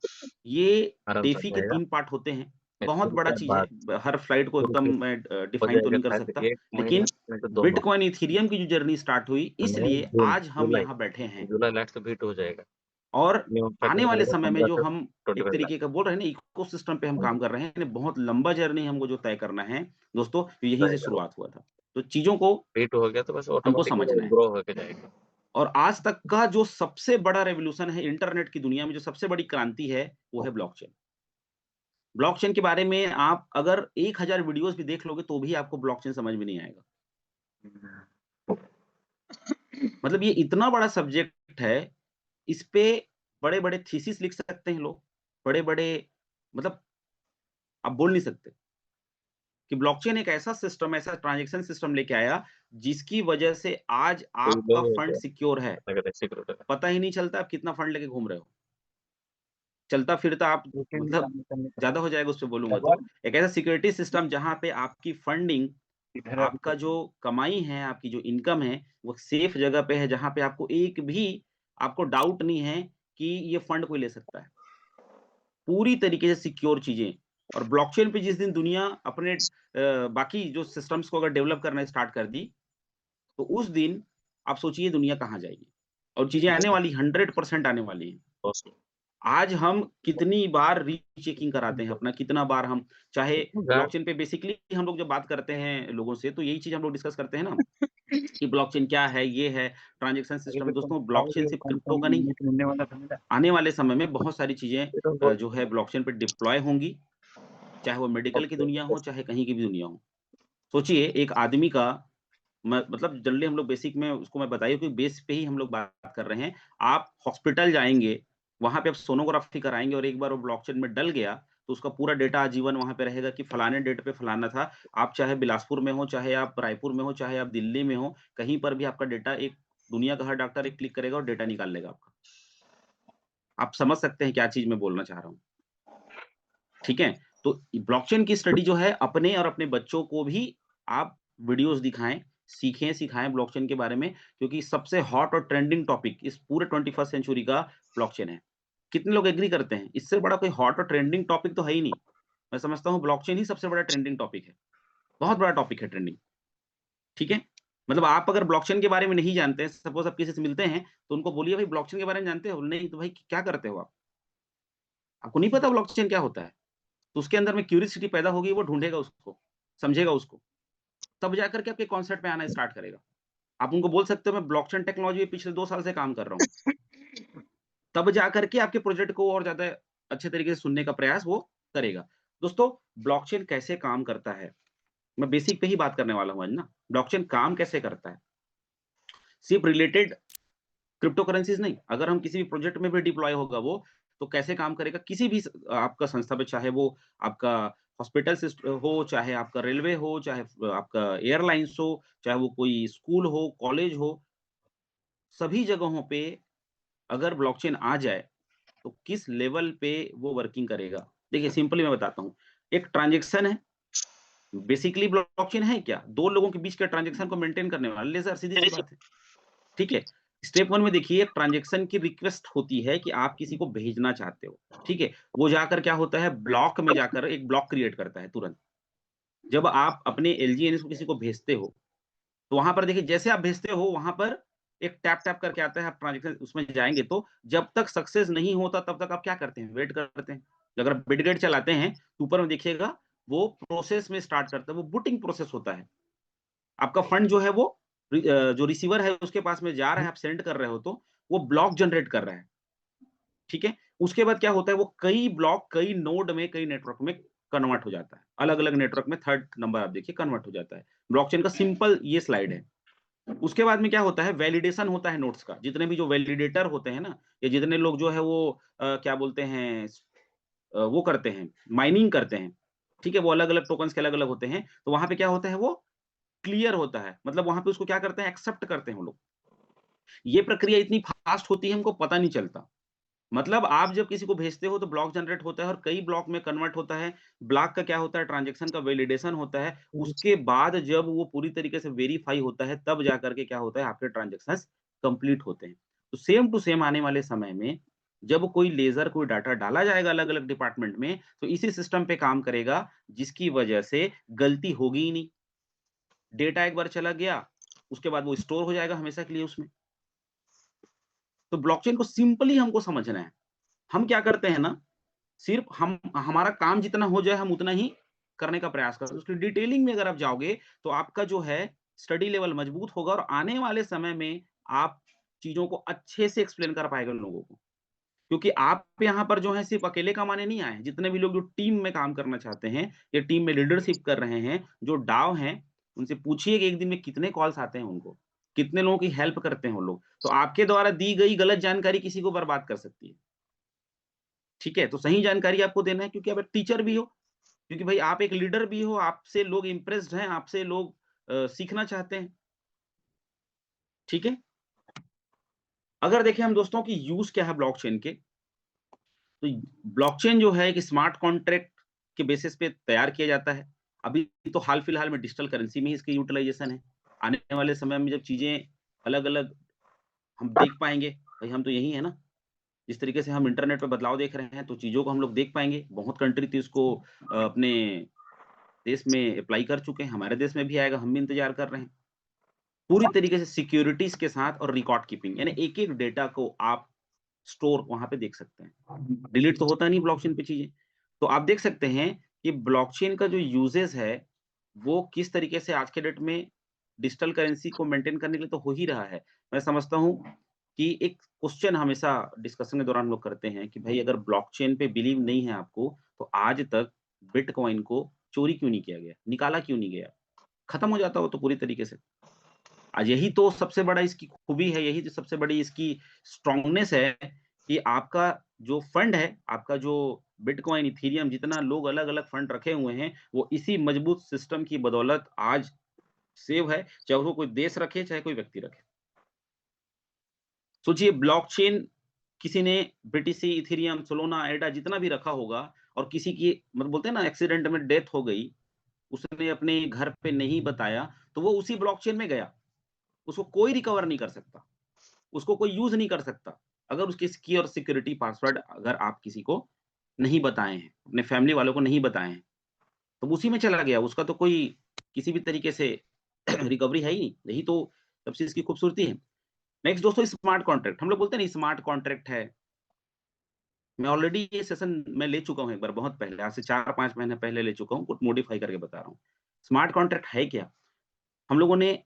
ये आराम से आ डेफी के जाएगा 3 पार्ट होते हैं। बहुत फिर बड़ा उसके चीज़ है, बाद हर फ्लाइट को शुरू एकदम से मैं हो डिफाइन तो जाएगा नहीं कर शायद सकता, 1 महीना लेकिन नहीं तो 2 महीने बिटकॉइन, इथेरियम की जो जर्नी स्टार्ट हुई, मई इसलिए जून आज हम जुलाई यहाँ बैठे हैं। जुलाई लास्ट तक हिट हो जाएगा और मिनिमम आने स्टार्टिंग वाले रहेगा समय में 15 जो से हम एक 25 लाख तरीके का बोल रहे हैं ना इकोसिस्टम पे हम काम कर रहे हैं, यानी बहुत लंबा जर्नी हमको जो तय करना है, दोस्तों, तो यहीं से रहेगा शुरुआत हुआ था। तो चीज़ों को हिट हो गया तो बस हमको ऑटोमेटिकली समझना है। ग्रो होके जाएगा और आज तक का जो सबसे बड़ा रेवोल्यूशन है इंटरनेट की दुनिया में, जो सबसे बड़ी क्रांति है, वो है ब्लॉकचेन। ब्लॉकचेन के बारे में आप अगर 1000 वीडियोज़ भी देख लोगे, तो भी आपको ब्लॉकचेन समझ में नहीं आएगा। मतलब ये इतना बड़ा सब्जेक्ट है, इस पे बड़े-बड़े थीसिस लिख सकते हैं लोग, बड़े-बड़े मतलब आप बोल नहीं सकते कि ब्लॉकचेन एक ऐसा सिस्टम, ऐसा ट्रांज़ैक्शन सिस्टम लेके आया, जिसकी वजह से आज कोई आपका लोग हो फंड गया सिक्योर है। अगर ऐसे करोगे पता ही नहीं चलता आप कितना फंड लेके घूम रहे हो। चलता-फिरता आप मतलब ज़्यादा हो जाएगा उस पे बोलूँगा तो। एक ऐसा सिक्योरिटी सिस्टम जहाँ पे आपकी फंडिंग, आपका जो कमाई है, आपकी जो इनकम है, वो सेफ जगह पे है, जहाँ पे आपको एक भी आपको डाउट नहीं है कि ये फंड कोई ले सकता है। पूरी तरीके से सिक्योर चीज़ें। और ब्लॉकचेन पे जिस दिन दुनिया अपने बाकी जो सिस्टम्स को अगर डेवलप करना स्टार्ट कर दी, तो उस दिन आप सोचिए दुनिया कहाँ जाएगी। और चीज़ें आने वाली 100% आने वाली हैं। बॉस आज हम कितनी बार रीचेकिंग कराते हैं अपना, कितना बार हम चाहे गार्ड ब्लॉकचेन पे बेसिकली हम लोग जब बात करते हैं लोगों से, तो यही चीज़ हम लोग डिस्कस करते हैं ना कि ब्लॉकचेन क्या है, ये है, ट्रांज़ैक्शन सिस्टम है। दोस्तों, ब्लॉकचेन सिर्फ़ क्रिप्टो का नहीं है। आने वाले समय में बहुत सारी चीज़ें जो है ब्लॉकचेन पे डिप्लॉय होंगी, चाहे वो मेडिकल की दुनिया हो, चाहे कहीं की भी दुनिया हो। सोचिए एक आदमी का मतलब जनरली हम लोग बेसिक में उसको मैं बताइए कि बेस पे ही हम लोग बात कर रहे हैं। आप हॉस्पिटल जाएँगे, वहाँ पे आप सोनोग्राफ़ी कराएँगे और एक बार वो ब्लॉकचेन में डल गया, तो उसका पूरा डेटा आजीवन वहाँ पे रहेगा कि फलाने डेट पे फलाना था। आप चाहे बिलासपुर में हो, चाहे आप रायपुर में हो, चाहे आप दिल्ली में हो, कहीं पर भी आपका डेटा एक दुनिया का हर डॉक्टर एक क्लिक करेगा और डेटा निकाल लेगा आपका। आप समझ सकते हैं क्या चीज़ मैं बोलना चाह रहा हूँ, ठीक है? तो ब्लॉकचेन की स्टडी जो है अपने और अपने बच्चों को भी आप वीडियोज़ दिखाएँ, सीखें, सिखाएँ ब्लॉकचेन के बारे में, क्योंकि सबसे हॉट और ट्रेंडिंग टॉपिक इस पूरे 21st सेंचुरी का ब्लॉकचेन है। कितने लोग एग्री करते हैं? इससे बड़ा कोई हॉट और ट्रेंडिंग टॉपिक तो है ही नहीं। मैं समझता हूँ ब्लॉकचेन ही सबसे बड़ा ट्रेंडिंग टॉपिक है। बहुत बड़ा टॉपिक है ट्रेंडिंग, ठीक है? मतलब आप अगर ब्लॉकचेन के बारे में नहीं जानते हैं, सपोज़ आप किसी से मिलते हैं, तो उनको बोलिए, "भाई ब्लॉकचेन के बारे में जानते हो?" नहीं, तो भाई क्या करते हो आप? आपको नहीं पता ब्लॉकचेन क्या होता है? तो उसके अंदर में क्यूरियोसिटी पैदा होगी, वो ढूँढेगा उसको, समझेगा उसको, तब जाकर के आपके कॉन्सेप्ट में आना स्टार्ट करेगा। आप उनको बोल सकते हो मैं ब्लॉकचेन टेक्नोलॉजी पे पिछले 2 साल से काम कर रहा हूँ। तब जाकर के आपके प्रोजेक्ट को और ज़्यादा अच्छे तरीके से सुनने का प्रयास वो करेगा। दोस्तों, ब्लॉकचेन कैसे काम करता है? मैं बेसिक पे ही बात करने वाला हूँ आज ना। ब्लॉकचेन काम कैसे करता है? सिर्फ रिलेटेड क्रिप्टो करेंसीज़ नहीं, अगर हम किसी भी प्रोजेक्ट में भी डिप्लॉय होगा वो, तो कैसे काम करेगा किसी भी आपका संस्था में, चाहे वो आपका हॉस्पिटल हो, चाहे आपका रेलवे हो, चाहे आपका एयरलाइन्स हो, चाहे वो कोई स्कूल हो, कॉलेज हो, सभी जगहों पे अगर ब्लॉकचेन आ जाए, तो किस लेवल पे वो वर्किंग करेगा? देखिए सिंपली मैं बताता हूँ। एक ट्रांज़ैक्शन है, बेसिकली ब्लॉकचेन है क्या? 2 लोगों के बीच के ट्रांज़ैक्शन को मेंटेन करने वाला लेज़र, सीधी-सी बात है। ठीक है? स्टेप 1 में देखिए एक ट्रांज़ैक्शन की रिक्वेस्ट होती है कि आप किसी को भेजना चाहते हो, ठीक है? वो जाकर क्या होता है ब्लॉक में जाकर एक ब्लॉक क्रिएट करता है तुरंत। जब आप अपने एलजीएनएस को किसी को भेजते हो, तो वहाँ पर देखिए जैसे आप भेजते हो वहाँ पर एक टैप-टैप करके आता है, आप ट्रांज़ैक्शन उसमें जाएँगे तो जब तक सक्सेस नहीं होता तब तक आप क्या करते हैं? वेट करते हैं। अगर आप बिटगेट चलाते हैं, तो ऊपर में देखिएगा वो प्रोसेस में स्टार्ट करता है, वो बूटिंग प्रोसेस होता है। आपका फंड जो है वो जो रिसीवर है उसके पास में जा रहा है, आप सेंड कर रहे हो तो वो ब्लॉक जनरेट कर रहा है, ठीक है? उसके बाद क्या होता है वो कई ब्लॉक, कई नोड में, कई नेटवर्क में कन्वर्ट हो जाता है। अलग-अलग नेटवर्क में थर्ड नंबर आप देखिए कन्वर्ट हो जाता है। ब्लॉकचेन का सिंपल ये स्लाइड है। उसके बाद में क्या होता है वैलिडेशन होता है नोट्स का। जितने भी जो वैलिडेटर होते हैं ना, या जितने लोग जो है वो क्या बोलते हैं वो करते हैं, माइनिंग करते हैं, ठीक है? वो अलग-अलग टोकन्स के अलग-अलग होते हैं। तो वहाँ पे क्या होता है वो क्लियर होता है। मतलब वहाँ पे उसको क्या करते हैं एक्सेप्ट करते हैं वो लोग। ये प्रक्रिया इतनी फास्ट होती है हमको पता नहीं चलता। मतलब आप जब किसी को भेजते हो तो ब्लॉक जनरेट होता है और कई ब्लॉक में कन्वर्ट होता है। ब्लॉक का क्या होता है ट्रांज़ैक्शन का वैलिडेशन होता है। उसके बाद जब वो पूरी तरीके से वेरीफाई होता है तब जाकर के क्या होता है आपके ट्रांज़ैक्शंस कंप्लीट होते हैं। तो सेम टू सेम आने वाले समय में जब कोई लेज़र कोई डाटा डाला जाएगा अलग-अलग डिपार्टमेंट में तो इसी सिस्टम पे काम करेगा जिसकी वजह से गलती होगी ही नहीं। डेटा एक बार चला गया, उसके बाद वो स्टोर हो जाएगा हमेशा के लिए उसमें। तो ब्लॉकचेन को सिंपली हमको समझना है। हम क्या करते हैं ना, सिर्फ़ हम हमारा काम जितना हो जाए हम उतना ही करने का प्रयास करते हैं। उसकी डिटेलिंग में अगर आप जाओगे, तो आपका जो है स्टडी लेवल मजबूत होगा और आने वाले समय में आप चीज़ों को अच्छे से एक्सप्लेन कर पाएँगे लोगों को। क्योंकि आप यहाँ पर जो है सिर्फ़ अकेले कमाने नहीं आए हैं, जितने भी लोग जो टीम में काम करना चाहते हैं या टीम में लीडरशिप कर रहे हैं, जो डाव हैं, उनसे पूछिए कि एक दिन में कितने कॉल्स आते हैं उनको, कितने लोगों की हेल्प करते हैं वो लोग। तो आपके द्वारा दी गई गलत जानकारी किसी को बर्बाद कर सकती है, ठीक है? तो सही जानकारी आपको देना है क्योंकि आप एक टीचर भी हो, क्योंकि भाई आप एक लीडर भी हो, आपसे लोग इम्प्रेस्ड हैं, आपसे लोग सीखना चाहते हैं, ठीक है? अगर देखें हम दोस्तों कि यूज़ क्या है ब्लॉकचेन के, तो ब्लॉकचेन जो है एक स्मार्ट कॉन्ट्रैक्ट के बेसिस पे तैयार किया जाता है। अभी तो हाल-फिलहाल में डिजिटल करेंसी में ही इसकी यूटिलाइज़ेशन है। आने वाले समय में जब चीज़ें अलग-अलग हम देख पाएँगे, भई हम तो यही हैं ना, जिस तरीके से हम इंटरनेट पे बदलाव देख रहे हैं, तो चीज़ों को हम लोग देख पाएँगे। बहुत कंट्री तो इसको अपने देश में अप्लाई कर चुके हैं, हमारे देश में भी आएगा, हम भी इंतज़ार कर रहे हैं। पूरी तरीके से सिक्योरिटीज़ के साथ और रिकॉर्ड कीपिंग यानी एक-एक डेटा को आप स्टोर वहाँ पे देख सकते हैं। डिलीट तो होता नहीं ब्लॉकचेन पे चीज़ें। तो आप देख सकते हैं कि ब्लॉकचेन का जो यूसेज है, वो किस तरीके से आज के डेट में डिजिटल करेंसी को मेंटेन करने के लिए तो हो ही रहा है। मैं समझता हूँ कि एक क्वेश्चन हमेशा डिस्कशन के दौरान लोग करते हैं कि भाई अगर ब्लॉकचेन पे बिलीव नहीं है आपको, तो आज तक बिटकॉइन को चोरी क्यों नहीं किया गया? निकाला क्यों नहीं गया? खत्म हो जाता वो तो पूरी तरीके से। आज यही तो सबसे बड़ा इसकी खूबी है, यही तो सबसे बड़ी इसकी स्ट्रॉन्गनेस है कि आपका जो फंड है, आपका जो बिटकॉइन, इथेरियम जितना लोग अलग-अलग फंड रखे हुए हैं, वो इसी मजबूत सिस्टम की बदौलत आज सेव है, चाहे वो कोई देश रखे, चाहे कोई व्यक्ति रखे। सोचिए ब्लॉकचेन किसी ने बीटीसी, इथेरियम, सोलोना, एडा जितना भी रखा होगा और किसी की मतलब बोलते हैं ना एक्सीडेंट में डेथ हो गई, उसने अपने घर पे नहीं बताया, तो वो उसी ब्लॉकचेन में गया। उसको कोई रिकवर नहीं कर सकता। उसको कोई यूज़ नहीं कर सकता। अगर उसकी की और सिक्योरिटी पासवर्ड अगर आप किसी को नहीं बताए हैं, अपने फैमिली वालों को नहीं बताए हैं, तो वो उसी में चला गया। उसका तो कोई किसी भी तरीके से रिकवरी है ही नहीं। यही तो सबसे इसकी खूबसूरती है। नेक्स्ट दोस्तों स्मार्ट कॉन्ट्रैक्ट हम लोग बोलते हैं ना स्मार्ट कॉन्ट्रैक्ट है। मैं ऑलरेडी ये सेशन मैं ले चुका हूँ एक बार बहुत पहले, आज से 4-5 महीने पहले ले चुका हूँ, कुछ मॉडिफाई करके बता रहा हूँ। स्मार्ट कॉन्ट्रैक्ट है क्या? हम लोगों ने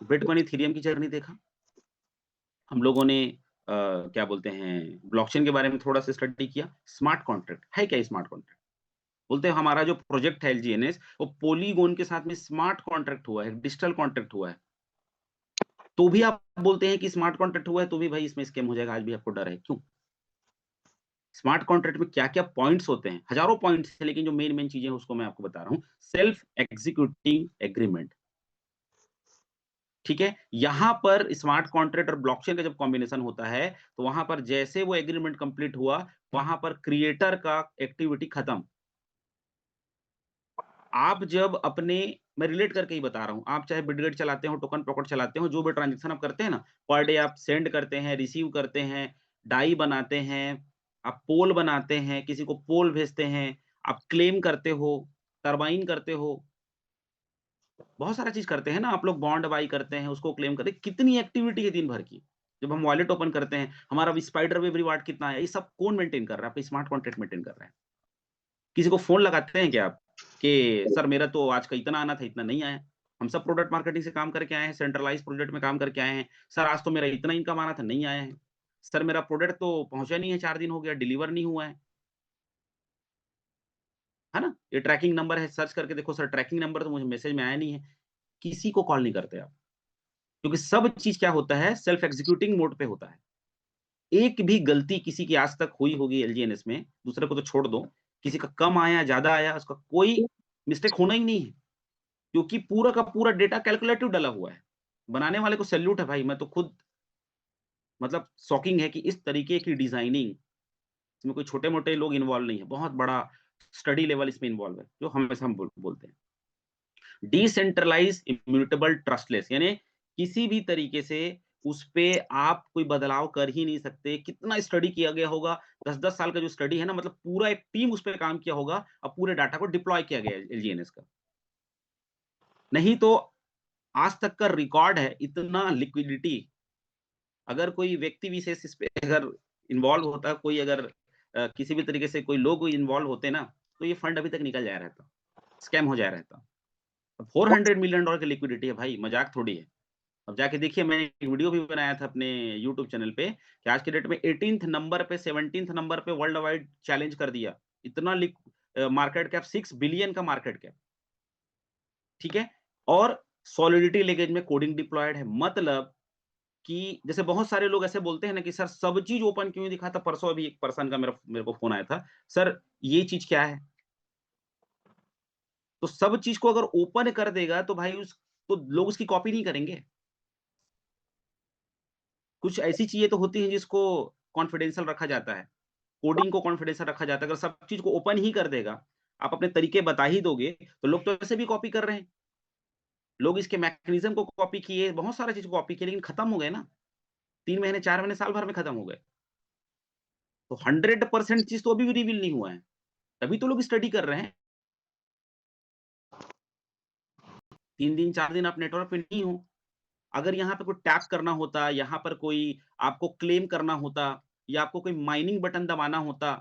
बिटकॉइन, इथेरियम की जर्नी देखा। हम लोगों ने क्या बोलते हैं ब्लॉकचेन के बारे में थोड़ा-सा स्टडी किया। स्मार्ट कॉन्ट्रैक्ट है क्या स्मार्ट कॉन्ट्रैक्ट? बोलते हैं हमारा जो प्रोजेक्ट है एलजीएनएस वो पॉलीगॉन के साथ में स्मार्ट कॉन्ट्रैक्ट हुआ है, डिजिटल कॉन्ट्रैक्ट हुआ है। तो भी आप बोलते हैं कि स्मार्ट कॉन्ट्रैक्ट हुआ है तो भी भाई इसमें स्कैम हो जाएगा, आज भी आपको डर है, क्यों? स्मार्ट कॉन्ट्रैक्ट में क्या-क्या पॉइंट्स होते हैं? हज़ारों पॉइंट्स हैं लेकिन जो मेन-मेन चीज़ें हैं उसको मैं आपको बता रहा हूँ। सेल्फ एग्जीक्यूटिंग एग्रीमेंट ठीक है? यहाँ पर स्मार्ट कॉन्ट्रैक्ट और ब्लॉकचेन का जब कॉम्बिनेशन होता है, तो वहाँ पर जैसे वो एग्रीमेंट कंप्लीट हुआ, वहां पर क्रिएटर का एक्टिविटी खत्म। आप जब अपने मैं रिलेट करके ही बता रहा हूँ, आप चाहे बिटगेट चलाते हो, टोकन पॉकेट चलाते हो, जो भी ट्रांज़ैक्शन आप करते हैं ना, पर डे आप सेंड करते हैं, रिसीव करते हैं, डाई बनाते हैं, आप पोल बनाते हैं, किसी को पोल भेजते हैं, आप क्लेम करते हो, टरबाइन करते हो, बहुत सारा चीज़ करते हैं ना, आप लोग बॉन्ड बाई करते हैं, उसको क्लेम करते हैं, कितनी एक्टिविटी है दिन भर की। जब हम वॉलेट ओपन करते हैं, हमारा स्पाइडर वेब रिवार्ड कितना है, ये सब कौन मेंटेन कर रहा है? आपका स्मार्ट कॉन्ट्रैक्ट मेंटेन कर रहा है। किसी को फ़ोन लगाते हैं क्या आप? कि सर मेरा तो आज का इतना आना था, इतना नहीं आया। हम सब प्रोडक्ट मार्केटिंग से काम करके आए हैं, सेंट्रलाइज़्ड प्रोजेक्ट में काम करके आए हैं। सर आज तो मेरा इतना इनकम आना था, नहीं आया है। सर मेरा प्रोडक्ट तो पहुँचा नहीं है, 4 दिन हो गया, डिलीवर नहीं हुआ है ना? ये ट्रैकिंग नंबर है, सर्च करके देखो सर ट्रैकिंग नंबर तो मुझे मैसेज में आया नहीं है। किसी को कॉल नहीं करते आप, क्योंकि सब चीज़ क्या होता है सेल्फ एग्ज़ीक्यूटिंग मोड पे होता है। एक भी गलती किसी की आज तक हुई होगी एलजीएनएस में, दूसरे को तो छोड़ दो, किसी का कम आया, ज़्यादा आया, उसका कोई मिस्टेक होना ही नहीं है। क्योंकि पूरा का पूरा डेटा कैलकुलेटिव डला हुआ है। बनाने वाले को सैल्यूट है भाई, मैं तो खुद मतलब शॉकिंग है कि इस तरीके की डिज़ाइनिंग इसमें कोई छोटे-मोटे लोग इन्वॉल्व नहीं है, बहुत बड़ा स्टडी लेवल इसमें इन्वॉल्व है, जो हमेशा हम बोलते हैं। डिसेंट्रलाइज़्ड, इम्यूटेबल, ट्रस्टलेस यानी किसी भी तरीके से उस पे आप कोई बदलाव कर ही नहीं सकते। कितना स्टडी किया गया होगा, 10-10 साल का जो स्टडी है ना मतलब पूरा एक टीम उस पे काम किया होगा और पूरे डाटा को डिप्लॉय किया गया है एलजीएनएस का। नहीं तो आज तक का रिकॉर्ड है इतना लिक्विडिटी अगर कोई व्यक्ति विशेष इस पे अगर इन्वॉल्व होता, कोई अगर किसी भी तरीके से कोई लोग इन्वॉल्व होते ना, तो ये फंड अभी तक निकल जाया रहता, स्कैम हो जाया रहता। $400 मिलियन डॉलर की लिक्विडिटी है भाई, मज़ाक थोड़ी है। अब जाके देखिए मैंने एक वीडियो भी बनाया था अपने यूट्यूब चैनल पे कि आज के डेट में 18th नंबर पे 17th नंबर पे वर्ल्ड वाइड चैलेंज कर दिया। इतना मार्केट कैप 6 बिलियन का मार्केट कैप, ठीक है? और सॉलिडिटी लिंकेज में कोडिंग डिप्लॉयड है। मतलब कि जैसे बहुत सारे लोग ऐसे बोलते हैं ना कि सर सब चीज़ ओपन क्यों नहीं दिखाता? परसों अभी एक पर्सन का मेरे को फ़ोन आया था, सर ये चीज़ क्या है? तो सब चीज़ को अगर ओपन कर देगा तो भाई उस तो लोग उसकी कॉपी नहीं करेंगे। कुछ ऐसी चीज़ें तो होती हैं जिसको कॉन्फिडेंशियल रखा जाता है। कोडिंग को कॉन्फिडेंशियल रखा जाता है। अगर सब चीज़ को ओपन ही कर देगा, आप अपने तरीके बता ही दोगे, तो लोग तो ऐसे भी कॉपी कर रहे हैं। लोग इसके मैकेनिज़्म को कॉपी किए, बहुत सारा चीज़ को कॉपी किए लेकिन खत्म हो गए ना। 3 महीने, 4 महीने, साल भर में खत्म हो गए। तो 100% चीज़ तो अभी भी रिवील नहीं हुआ है। तभी तो लोग स्टडी कर रहे हैं। 3 दिन, 4 दिन आप नेटवर्क पे नहीं हो। अगर यहाँ पे कोई टैप करना होता, यहाँ पर कोई आपको क्लेम करना होता या आपको कोई माइनिंग बटन दबाना होता,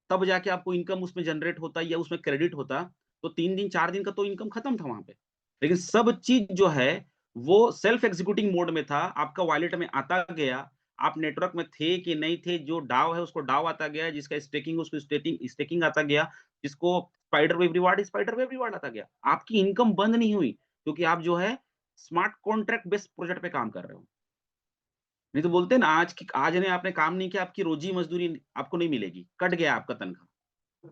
तब जाके आपको इनकम उसमें जनरेट होता या उसमें क्रेडिट होता, तो 3 दिन, 4 दिन का तो इनकम खत्म था वहाँ पे। लेकिन सब चीज़ जो है, वो सेल्फ एग्ज़ीक्यूटिंग मोड में था, आपका वॉलेट में आता गया, आप नेटवर्क में थे कि नहीं थे, जो डाउ है उसको डाउ आता गया, जिसका स्टेकिंग उसको स्टेकिंग स्टेकिंग आता गया, जिसको स्पाइडर वेव रिवार्ड आता गया। आपकी इनकम बंद नहीं हुई, क्योंकि आप जो है स्मार्ट कॉन्ट्रैक्ट बेस्ड प्रोजेक्ट पे काम कर रहे हो। नहीं तो बोलते हैं ना आज ने आपने काम नहीं किया, आपकी रोज़ी मज़दूरी आपको नहीं मिलेगी, कट गया आपका तनख़्वाह।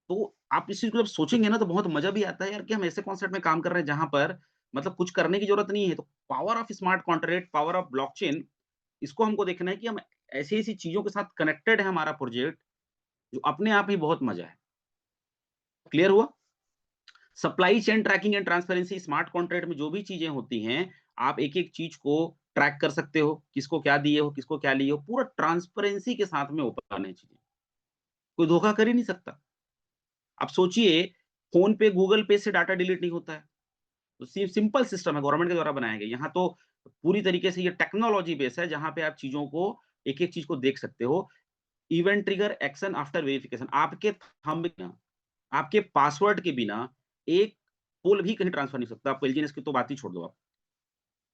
तो आप इस चीज़ को जब सोचेंगे ना तो बहुत मज़ा भी आता है यार कि हम ऐसे कॉन्सेप्ट में काम कर रहे हैं जहाँ पर मतलब कुछ करने की ज़रूरत नहीं है। तो power of smart contract, power of blockchain इसको हमको देखना है कि हम ऐसी-ऐसी चीज़ों के साथ कनेक्टेड है हमारा प्रोजेक्ट, जो अपने आप ही बहुत मज़ा है। क्लियर हुआ? Supply chain tracking and transparency smart contract में जो भी चीज़ें होती हैं, आप एक-एक चीज़ को ट्रैक कर सकते हो, किसको क्या दिए हो, किसको क्या लिए हो, पूरा ट्रांसपेरेंसी के साथ में ओपन है चीज़ें। कोई धोखा कर ही नहीं सकता। आप सोचिए फ़ोन पे, गूगल पे से डाटा डिलीट नहीं होता है। तो सिंपल सिस्टम है गवर्नमेंट के द्वारा बनाया गया। यहाँ तो पूरी तरीके से ये टेक्नोलॉजी बेस है जहाँ पे आप चीज़ों को एक-एक चीज़ को देख सकते हो। Event trigger action after verification आपके थंब बिना, आपके पासवर्ड के बिना एक पोल भी कहीं ट्रांसफर नहीं हो सकता। आप एलजीएनएस की तो बात ही छोड़ दो आप।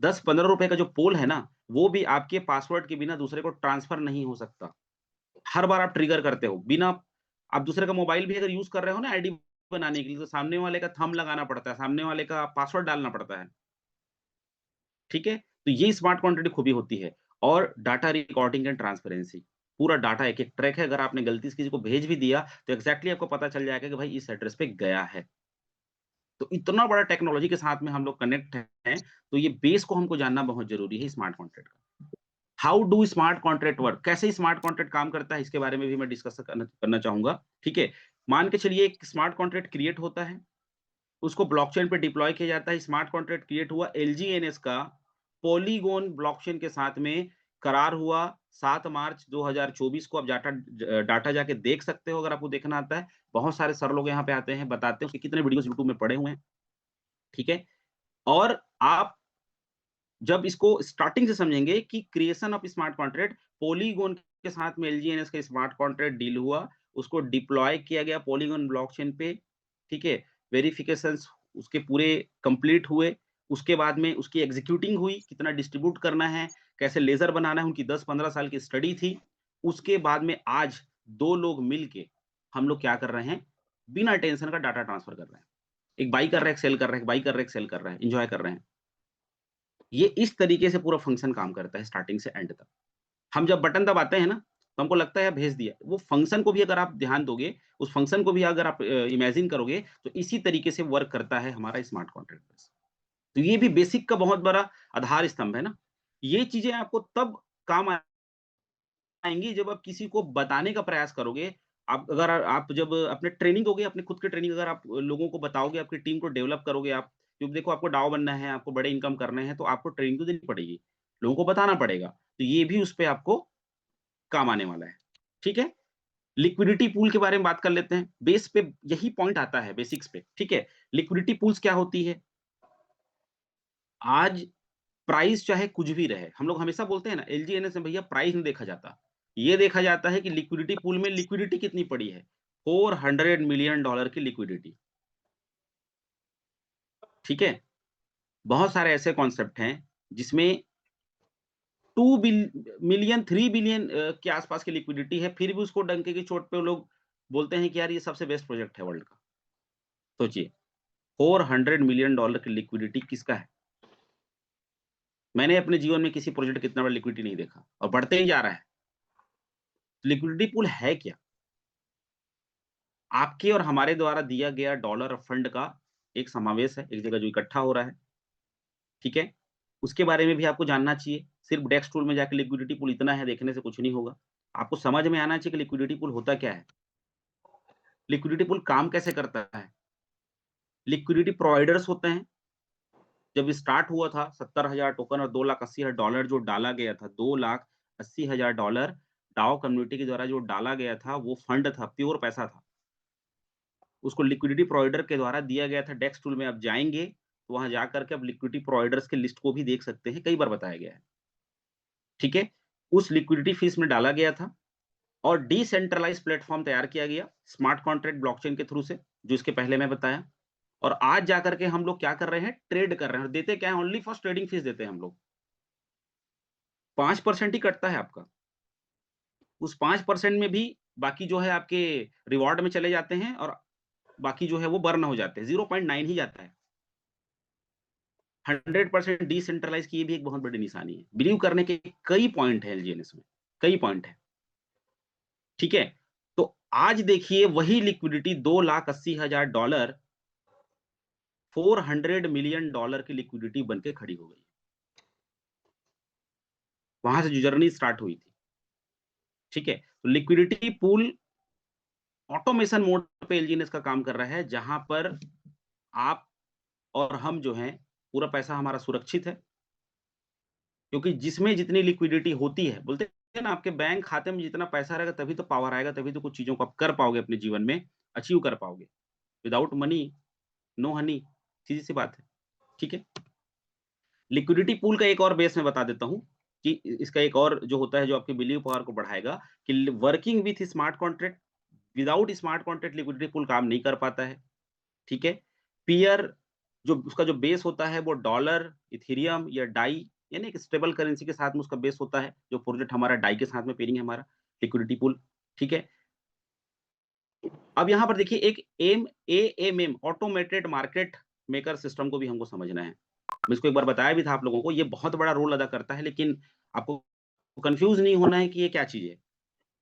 ₹10-15 का जो पोल है ना, वो भी आपके पासवर्ड के बिना दूसरे को ट्रांसफर नहीं हो सकता। हर बार आप ट्रिगर करते हो, बिना आप दूसरे का मोबाइल भी अगर यूज़ कर रहे हो ना आईडी बनाने के लिए, तो सामने वाले का थंब लगाना पड़ता है, सामने वाले का पासवर्ड डालना पड़ता है, ठीक है? तो ये स्मार्ट कॉन्ट्रैक्ट की खूबी होती है और डाटा रिकॉर्डिंग एंड ट्रांसपेरेंसी। पूरा डाटा एक-एक ट्रैक है, अगर आपने गलती से किसी को भेज भी दिया, तो एग्ज़ैक्टली आपको पता चल जाएगा कि भाई इस एड्रेस पे गया है। तो इतना बड़ा टेक्नोलॉजी के साथ में हम लोग कनेक्ट हैं, तो ये बेस को हमको जानना बहुत ज़रूरी है स्मार्ट कॉन्ट्रैक्ट का। How do smart contract work, कैसे स्मार्ट कॉन्ट्रैक्ट काम करता है, इसके बारे में भी मैं डिस्कस करना चाहूंगा। ठीक है, मान के चलिए एक स्मार्ट कॉन्ट्रैक्ट क्रिएट होता है, उसको ब्लॉकचेन पे डिप्लॉय किया जाता है। स्मार्ट कॉन्ट्रैक्ट क्रिएट हुआ, एलजीएनएस का पॉलीगोन ब्लॉकचेन के साथ में करार हुआ 7 मार्च 2024 को। आप डाटा जाके देख सकते हो अगर आपको देखना आता है। बहुत सारे सर लोग यहाँ पे आते हैं, बताते हैं, उसके कितने वीडियोस यूट्यूब में पड़े हुए हैं। ठीक है, और आप जब इसको स्टार्टिंग से समझेंगे कि creation of smart contract, polygon के साथ में एलजीएनएस का स्मार्ट कॉन्ट्रैक्ट डील हुआ, उसको डिप्लॉय किया गया पॉलीगोन ब्लॉकचेन पे। ठीक है, वेरिफिकेशंस उसके पूरे कंप्लीट हुए, उसके बाद में उसकी एग्जीक्यूटिंग हुई, कितना डिस्ट्रीब्यूट करना है, कैसे लेजर बनाना है, उनकी 10-15 साल की स्टडी थी। उसके बाद में आज 2 लोग मिलके हम लोग क्या कर रहे हैं, बिना टेंशन का डाटा ट्रांसफर कर रहे हैं। एक बाई कर रहा है, एक सेल कर रहा है, एक बाई कर रहा है, एक सेल कर रहा है, एन्जॉय कर रहे हैं। ये इस तरीके से पूरा फंक्शन काम करता है स्टार्टिंग से एंड तक। हम जब बटन दबाते हैं ना, तो हमको लगता है भेज दिया। वो फंक्शन को भी अगर आप ध्यान दोगे, उस फंक्शन को भी अगर आप इमेजिन करोगे, तो इसी तरीके से वर्क करता है हमारा स्मार्ट कॉन्ट्रैक्ट बस। तो ये भी बेसिक का बहुत बड़ा आधार स्तंभ है ना। ये चीज़ें आपको तब काम आएँगी जब आप किसी को बताने का प्रयास करोगे। आप जब अपने ट्रेनिंग दोगे, अपने खुद की ट्रेनिंग अगर आप लोगों को बताओगे, आपकी टीम को डेवलप करोगे आप, क्योंकि देखो आपको डाउ बनना है, आपको बड़े इनकम करने हैं, तो आपको ट्रेनिंग तो देनी पड़ेगी, लोगों को बताना पड़ेगा। तो ये भी उस पे आपको काम आने वाला है। ठीक है? लिक्विडिटी पूल के बारे में बात कर लेते हैं। बेस पे यही पॉइंट आता है बेसिक्स पे, ठीक है? लिक्विडिटी पूल्स क्या होती है? आज प्राइस चाहे कुछ भी रहे, हम लोग हमेशा बोलते हैं ना एलजीएनएस में भैया प्राइस नहीं देखा जाता। ये देखा जाता है कि लिक्विडिटी पूल में लिक्विडिटी कितनी पड़ी है। $400 मिलियन की लिक्विडिटी, ठीक है? बहुत सारे ऐसे कॉन्सेप्ट हैं जिसमें 2 मिलियन 3 बिलियन के आसपास की लिक्विडिटी है, फिर भी उसको डंके की चोट पे लोग बोलते हैं कि यार ये सबसे बेस्ट प्रोजेक्ट है वर्ल्ड का। सोचिए, $400 मिलियन की लिक्विडिटी किसका है? मैंने अपने जीवन में किसी प्रोजेक्ट का इतना बड़ा लिक्विडिटी नहीं देखा और बढ़ते ही जा रहा है। लिक्विडिटी पूल है क्या? आपके और हमारे द्वारा दिया गया डॉलर फंड का एक समावेश है, एक जगह जो इकट्ठा हो रहा है, ठीक है? उसके बारे में भी आपको जानना चाहिए। सिर्फ डेस्क टूल में जाके लिक्विडिटी पूल इतना है देखने से कुछ नहीं होगा। आपको समझ में आना चाहिए कि लिक्विडिटी पूल होता क्या है? लिक्विडिटी पूल काम कैसे करता है? लिक्विडिटी प्रोवाइडर्स होते हैं। जब स्टार्ट हुआ था 70,000 टोकन और $2,80,000 जो डाला गया था, $2,80,000 डाओ कम्युनिटी के द्वारा जो डाला गया था, वो फंड था, प्योर पैसा था। उसको लिक्विडिटी प्रोवाइडर के द्वारा दिया गया था। डेस्क टूल में आप जाएँगे, तो वहाँ जाकर के आप लिक्विडिटी प्रोवाइडर्स की लिस्ट को भी देख सकते हैं, कई बार बताया गया है। ठीक है? उस लिक्विडिटी फीस में डाला गया था और डिसेंट्रलाइज़्ड प्लेटफ़ॉर्म तैयार किया गया, स्मार्ट कॉन्ट्रैक्ट ब्लॉकचेन के थ्रू से, जो इसके पहले मैं बताया। और आज जाकर के हम लोग क्या कर रहे हैं, ट्रेड कर रहे हैं और देते क्या है, ओनली फॉर ट्रेडिंग फीस देते हैं हम लोग। 5% ही कटता है आपका। उस 5% में भी बाकी जो है आपके रिवार्ड में चले जाते हैं और बाकी जो है वो बर्न हो जाते हैं, 0.9 ही जाता है। 100% डिसेंट्रलाइज़ की ये भी एक बहुत बड़ी निशानी है। बिलीव करने के कई पॉइंट हैं एलजीएनएस में, कई पॉइंट हैं, ठीक है? तो आज देखिए वही लिक्विडिटी $2,80,000 $400 मिलियन की लिक्विडिटी बन के खड़ी हो गई। वहाँ से जो जर्नी स्टार्ट हुई थी, ठीक है? तो लिक्विडिटी पूल ऑटोमेशन मोड पे एलजीएनएस का काम कर रहा है, जहाँ पर आप और हम जो हैं, पूरा पैसा हमारा सुरक्षित है। क्योंकि जिसमें जितनी लिक्विडिटी होती है, बोलते हैं ना आपके बैंक खाते में जितना पैसा रहेगा तभी तो पावर आएगा, तभी तो कुछ चीज़ों को आप कर पाओगे अपने जीवन में, अचीव कर पाओगे। विदाउट मनी, नो हनी, सीधी-सी बात है, ठीक है? लिक्विडिटी पूल का एक और बेस मैं बता देता हूँ कि इसका एक और जो होता है जो आपकी बिलीव पावर को बढ़ाएगा कि working with smart contract, without smart contract liquidity pool काम नहीं कर पाता है, ठीक है? पीयर जो उसका जो बेस होता है वो डॉलर, इथेरियम या डाई यानी एक स्टेबल करेंसी के साथ में उसका बेस होता है, जो प्रोजेक्ट हमारा डाई के साथ में पेयरिंग है हमारा, लिक्विडिटी पूल, ठीक है? अब यहाँ पर देखिए एक AMM automated market maker system को भी हमको समझना है। मैं इसको एक बार बताया भी था आप लोगों को, ये बहुत बड़ा रोल अदा करता है, लेकिन आपको कन्फ्यूज़ नहीं होना है कि ये क्या चीज़ है,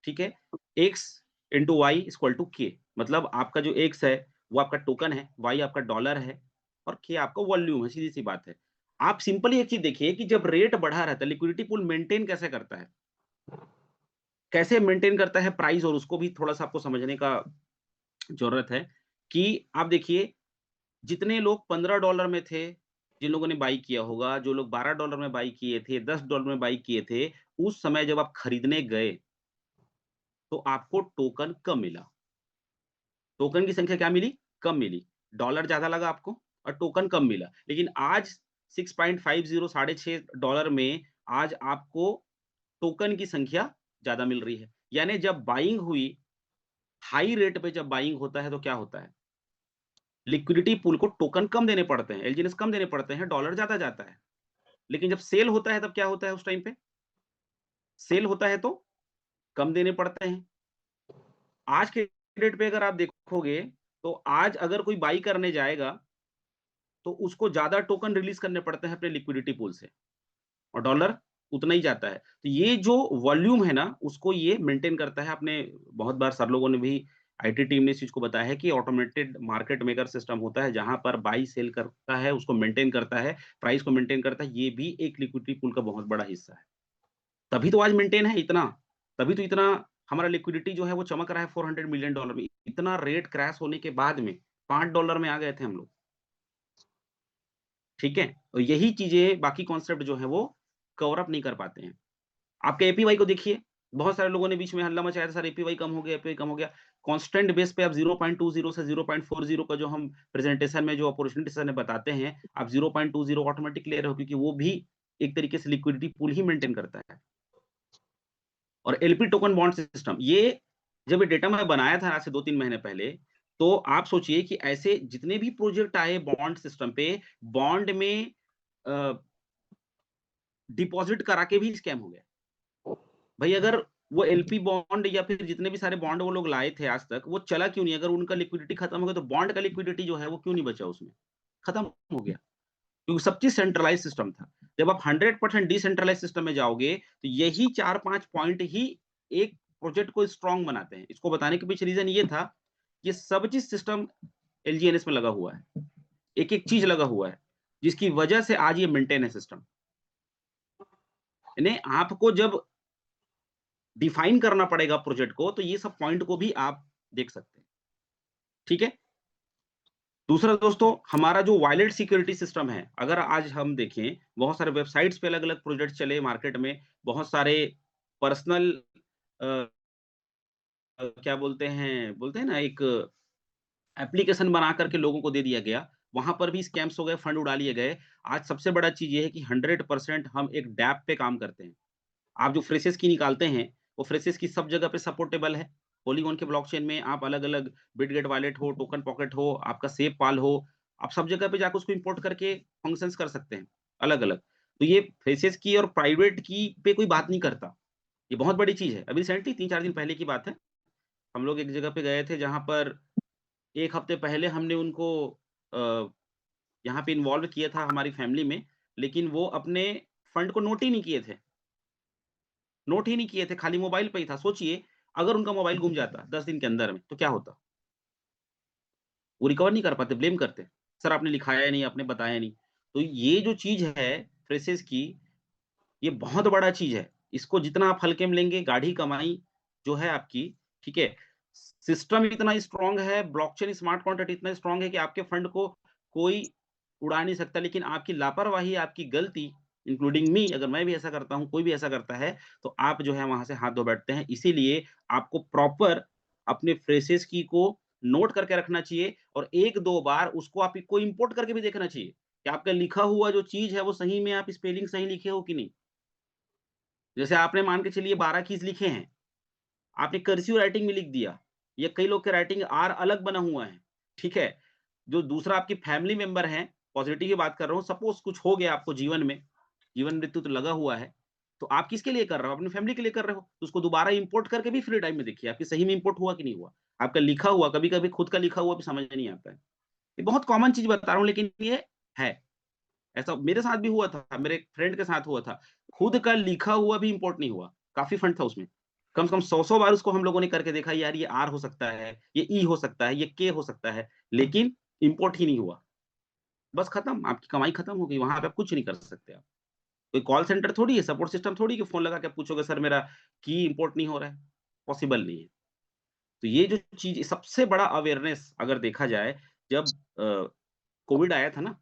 ठीक है? X into Y equal to K, मतलब आपका जो X है, वो आपका टोकन है, Y आपका डॉलर है और K आपका वॉल्यूम है, सीधी-सी बात है। आप सिंपली एक चीज़ देखिए कि जब रेट बढ़ा रहता है, लिक्विडिटी पूल मेंटेन कैसे करता है? कैसे मेंटेन करता है प्राइस, और उसको भी थोड़ा-सा आपको समझने का ज़रूरत है कि आप देखिए, जितने लोग $15 में थे, जिन लोगों ने बाय किया होगा, जो लोग $12 में बाय किए थे, $10 में बाय किए थे, उस समय जब आप खरीदने गए, तो आपको टोकन कम मिला। टोकन की संख्या क्या मिली? कम मिली। डॉलर ज़्यादा लगा आपको और टोकन कम मिला। लेकिन आज 6.50 साढ़े $6 में आज आपको टोकन की संख्या ज़्यादा मिल रही है। यानी जब बाइंग हुई, हाई रेट पे जब बाइंग होता है तो क्या होता है? लिक्विडिटी पूल को टोकन कम देने पड़ते हैं, एलजीएनएस कम देने पड़ते हैं, डॉलर ज़्यादा जाता है। लेकिन जब सेल होता है तब क्या होता है उस टाइम पे? सेल होता है तो कम देने पड़ते हैं। आज के डेट पे अगर आप देखोगे, तो आज अगर कोई बाई करने जाएगा, तो उसको ज़्यादा टोकन रिलीज़ करने पड़ते हैं अपने लिक्विडिटी पूल से, और डॉलर उतना ही जाता है। तो ये जो वॉल्यूम है ना, उसको ये मेंटेन करता है। आपने बहुत बार सर लोगों ने भी, आईटी टीम ने इस चीज़ को बताया है कि ऑटोमेटेड मार्केट मेकर सिस्टम होता है, जहाँ पर बाई सेल करता है, उसको मेंटेन करता है, प्राइस को मेंटेन करता है। ये भी एक लिक्विडिटी पूल का बहुत बड़ा हिस्सा है। तभी तो आज मेंटेन है इतना, तभी तो इतना हमारा लिक्विडिटी जो है वो चमक रहा है $400 मिलियन में। इतना रेट क्रैश होने के बाद में $5 में आ गए थे हम लोग, ठीक है? तो यही चीज़ें, बाकी कॉन्सेप्ट जो है वो कवर अप नहीं कर पाते हैं। आपके एपीवाई को देखिए, बहुत सारे लोगों ने बीच में हल्ला मचाया था, सर एपीवाई कम हो गया, एपीवाई कम हो गया। कांस्टेंट बेस पे आप 0.20 से 0.40 का जो हम प्रेजेंटेशन में जो अपॉर्चुनिटी सर ने बताते हैं, आप 0.20 ऑटोमेटिक ले रहे हो, क्योंकि वो भी एक तरीके से लिक्विडिटी पूल ही मेंटेन करता है। और एलपी टोकन बॉन्ड सिस्टम, ये जब ये डेटा मैं बनाया था आज से 2-3 महीने पहले, तो आप सोचिए कि ऐसे जितने भी प्रोजेक्ट आए बॉन्ड सिस्टम पे, बॉन्ड में अ, डिपॉज़िट करा के भी स्कैम हो गया। भई अगर वो एलपी बॉन्ड या फिर जितने भी सारे बॉन्ड वो लोग लाए थे आज तक, वो चला क्यों नहीं? अगर उनका लिक्विडिटी खत्म हो गया, तो बॉन्ड का लिक्विडिटी जो है वो क्यों नहीं बचा उसमें? खत्म हो गया। क्योंकि सब चीज़ सेंट्रलाइज़ सिस्टम था। जब आप 100% डिसेंट्रलाइज़्ड सिस्टम में जाओगे, तो यही 4-5 पॉइंट ही एक प्रोजेक्ट को स्ट्रॉन्ग बनाते हैं। इसको बताने के पीछे रीज़न ये था, ये सब चीज़ सिस्टम एलजीएनएस में लगा हुआ है। एक-एक चीज़ लगा हुआ है, जिसकी वजह से आज ये मेंटेन है सिस्टम। यानी आपको जब डिफाइन करना पड़ेगा प्रोजेक्ट को, तो ये सब पॉइंट को भी आप देख सकते हैं। ठीक है? दूसरा दोस्तों, हमारा जो वॉलेट सिक्योरिटी सिस्टम है, अगर आज हम देखें, बहुत सारे वेबसाइट्स पे अलग-अलग प्रोजेक्ट चले मार्केट में, बहुत सारे पर्सनल अ क्या बोलते हैं ना, एक एप्लीकेशन बना कर के लोगों को दे दिया गया, वहाँ पर भी स्कैम्स हो गए, फंड उड़ा लिए गए। आज सबसे बड़ा चीज़ ये है कि 100% हम एक डैप पे काम करते हैं। आप जो फ्रेशेस की निकालते हैं, वो फ्रेशेस की सब जगह पे सपोर्टेबल है। पॉलीगॉन के ब्लॉकचेन में आप अलग-अलग बिटगेट वॉलेट हो, टोकन पॉकेट हो, आपका सेव पाल हो, आप सब जगह पे जाके उसको इम्पोर्ट करके फंक्शंस कर सकते हैं, अलग-अलग। तो ये फ्रेशेस की और प्राइवेट की पे कोई बात नहीं करता। ये बहुत बड़ी चीज़ है। अभी रिसेंटली 3-4 दिन पहले की बात है, हम लोग एक जगह पे गए थे जहाँ पर 1 हफ्ते पहले हमने उनको अ, यहाँ पे इन्वॉल्व किया था हमारी फैमिली में, लेकिन वो अपने फंड को नोट ही नहीं किए थे। नोट ही नहीं किए थे, खाली मोबाइल पे ही था। सोचिए, अगर उनका मोबाइल गुम जाता 10 दिन के अंदर में, तो क्या होता? वो रिकवर नहीं कर पाते, ब्लेम करते। सर आपने लिखाया नहीं, आपने बताया नहीं। तो ये जो चीज़ है फ्रेशेस की, ये बहुत बड़ा चीज़ है। इसको जितना आप हल्के में लेंगे, गाढ़ी कमाई जो है आपकी, ठीक है? सिस्टम इतना स्ट्रॉन्ग है, ब्लॉकचेन स्मार्ट कॉन्ट्रैक्ट इतना स्ट्रॉन्ग है कि आपके फंड को कोई उड़ा नहीं सकता, लेकिन आपकी लापरवाही, आपकी गलती, इंक्लूडिंग मी, अगर मैं भी ऐसा करता हूँ, कोई भी ऐसा करता है, तो आप जो है वहाँ से हाथ धो बैठते हैं। इसीलिए आपको प्रॉपर अपने फ्रेशेस की को नोट करके रखना चाहिए, और 1-2 बार उसको आपको इम्पोर्ट करके भी देखना चाहिए, कि आपका लिखा हुआ जो चीज़ है, वो सही में आप स्पेलिंग सही लिखे हो कि नहीं? जैसे आपने मान के चलिए 12 कीज़ लिखे हैं, आपने कर्सिव राइटिंग में लिख दिया, या कई लोग के राइटिंग आर अलग बना हुआ है, ठीक है? जो दूसरा आपकी फैमिली मेंबर हैं, पॉज़िटिव की बात कर रहा हूँ, सपोज़ कुछ हो गया आपको जीवन में, जीवन मृत्यु तो लगा हुआ है, तो आप किसके लिए कर रहे हो? अपनी फैमिली के लिए कर रहे हो, तो उसको दोबारा इम्पोर्ट करके भी फ्री टाइम में देखिए, आपकी सही में इम्पोर्ट हुआ कि नहीं हुआ? आपका लिखा हुआ, कभी-कभी खुद का लिखा हुआ भी समझ में नहीं आता है। ये बहुत कॉमन चीज़ बता रहा हूँ, लेकिन ये है। ऐसा मेरे साथ भी हुआ था, मेरे एक फ्रेंड के साथ हुआ था। खुद का लिखा हुआ भी इम्पोर्ट नहीं हुआ, काफ़ी फंड था उसमें। कम से कम 100-100 बार उसको हम लोगों ने करके देखा, यार ये आर हो सकता है, ये ई हो सकता है, ये के हो सकता है, लेकिन इम्पोर्ट ही नहीं हुआ। बस खत्म, आपकी कमाई खत्म हो गई, वहाँ पे आप कुछ नहीं कर सकते आप। कोई कॉल सेंटर थोड़ी है, सपोर्ट सिस्टम थोड़ी कि फ़ोन लगा के पूछोगे सर मेरा की इम्पोर्ट नहीं हो रहा है, पॉसिबल नहीं है। तो ये जो चीज़ सबसे बड़ा अवेयरनेस अगर देखा जाए जब कोविड आया था ना,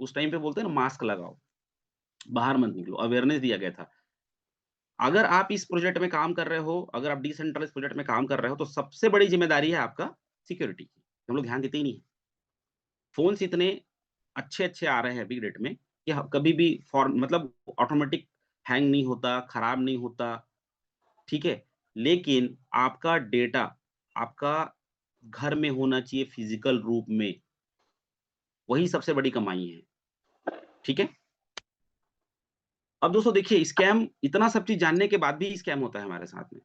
उस टाइम पे बोलते हैं ना मास्क लगाओ, बाहर मत निकलो, अवेयरनेस दिया गया था। अगर आप इस प्रोजेक्ट में काम कर रहे हो, अगर आप डिसेंट्रलाइज़्ड प्रोजेक्ट में काम कर रहे हो, तो सबसे बड़ी ज़िम्मेदारी है आपका सिक्योरिटी की। हम लोग ध्यान देते ही नहीं हैं। फ़ोन्स इतने अच्छे-अच्छे आ रहे हैं अभी डेट में कि ह कभी भी मतलब ऑटोमैटिक हैंग नहीं होता, खराब नहीं होता, ठीक है? लेकिन आपका डेटा आपका घर में होना चाहिए फ़िज़िकल रूप में, वही सबसे बड़ी कमाई है, ठीक है? अब दोस्तों देखिए स्कैम इतना सब चीज़ जानने के बाद भी स्कैम होता है हमारे साथ में।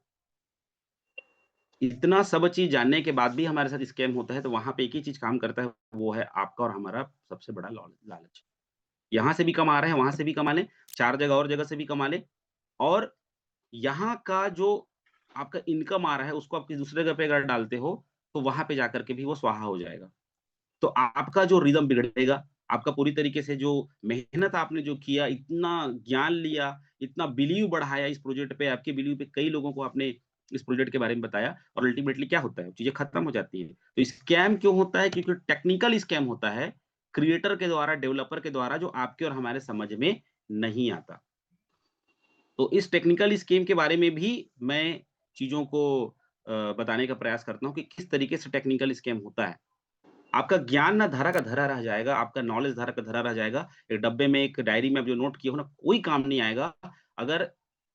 इतना सब चीज़ जानने के बाद भी हमारे साथ स्कैम होता है, तो वहाँ पे एक ही चीज़ काम करता है, वो है आपका और हमारा सबसे बड़ा लालच। यहाँ से भी कमा रहे हैं, वहाँ से भी कमा लें, 4 जगह और जगह से भी कमा लें और यहाँ का जो आपका इनकम आ रहा है, उसको आप किसी दूसरे जगह पे अगर डालते हो, तो वहाँ पे जाकर के भी वो स्वाहा हो जाएगा। तो आपका जो रिदम बिगड़ेगा, आपका पूरी तरीके से जो मेहनत आपने जो किया, इतना ज्ञान लिया, इतना बिलीव बढ़ाया इस प्रोजेक्ट पे, आपके बिलीव पे कई लोगों को आपने इस प्रोजेक्ट के बारे में बताया और अल्टीमेटली क्या होता है? चीज़ें खत्म हो जाती हैं। तो स्कैम क्यों होता है? क्योंकि टेक्निकल स्कैम होता है, क्रिएटर के द्वारा, डेवलपर के द्वारा जो आपके और हमारे समझ में नहीं आता। तो इस टेक्निकल स्कीम के बारे में भी मैं चीज़ों को बताने का प्रयास करता हूँ कि किस तरीके से टेक्निकल स्कैम होता है। आपका ज्ञान ना धरा का धरा रह जाएगा, आपका नॉलेज धरा का धरा रह जाएगा। एक डब्बे में, एक डायरी में आप जो नोट किए हो ना, कोई काम नहीं आएगा अगर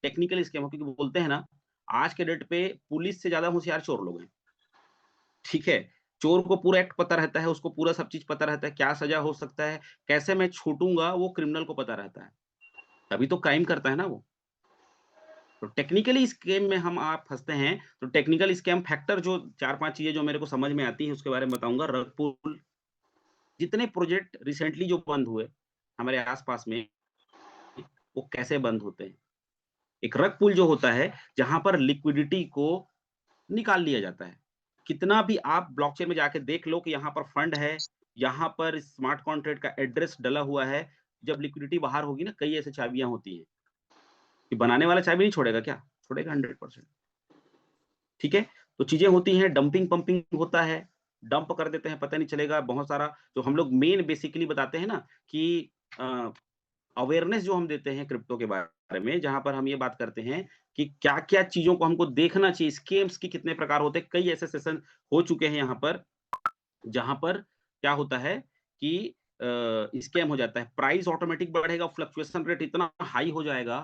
टेक्निकल स्कैम हो क्योंकि बोलते हैं ना, आज के डेट पे पुलिस से ज़्यादा होशियार चोर लोग हैं, ठीक है? चोर को पूरा एक्ट पता रहता है, उसको पूरा सब चीज़ पता रहता है, क्या सज़ा हो सकता है, कैसे मैं छूटूँगा, वो क्रिमिनल को पता रहता है। तभी तो क्राइम करता है ना वो। तो टेक्निकली स्कैम में हम आप फँसते हैं, तो टेक्निकल स्कैम फैक्टर जो 4-5 चीज़ें जो मेरे को समझ में आती हैं, उसके बारे में बताऊँगा। रग पुल जितने प्रोजेक्ट रिसेंटली जो बंद हुए, हमारे आस-पास में, वो कैसे बंद होते हैं? एक रग पुल जो होता है, जहाँ पर लिक्विडिटी को निकाल लिया जाता है। कितना भी आप ब्लॉकचेन में जाके देख लो कि यहाँ पर फंड है, यहाँ पर स्मार्ट कॉन्ट्रैक्ट का एड्रेस डला हुआ है। जब लिक्विडिटी बाहर होगी ना, कई ऐसी चाबियाँ होती हैं, कि बनाने वाला चाबी नहीं छोड़ेगा क्या? छोड़ेगा 100%। ठीक है? तो चीज़ें होती हैं, डंपिंग-पंपिंग होता है, डंप कर देते हैं, पता नहीं चलेगा बहुत सारा जो हम लोग मेन बेसिकली बताते हैं ना कि अ, अवेयरनेस जो हम देते हैं क्रिप्टो के बारे में, जहाँ पर हम ये बात करते हैं कि क्या-क्या चीज़ों को हमको देखना चाहिए, स्कैम्स के कितने प्रकार होते हैं। कई ऐसे सेशन हो चुके हैं यहाँ पर, जहाँ पर क्या होता है कि स्कैम हो जाता है। प्राइस ऑटोमैटिक बढ़ेगा, फ्लक्चुएशन रेट इतना हाई हो जाएगा,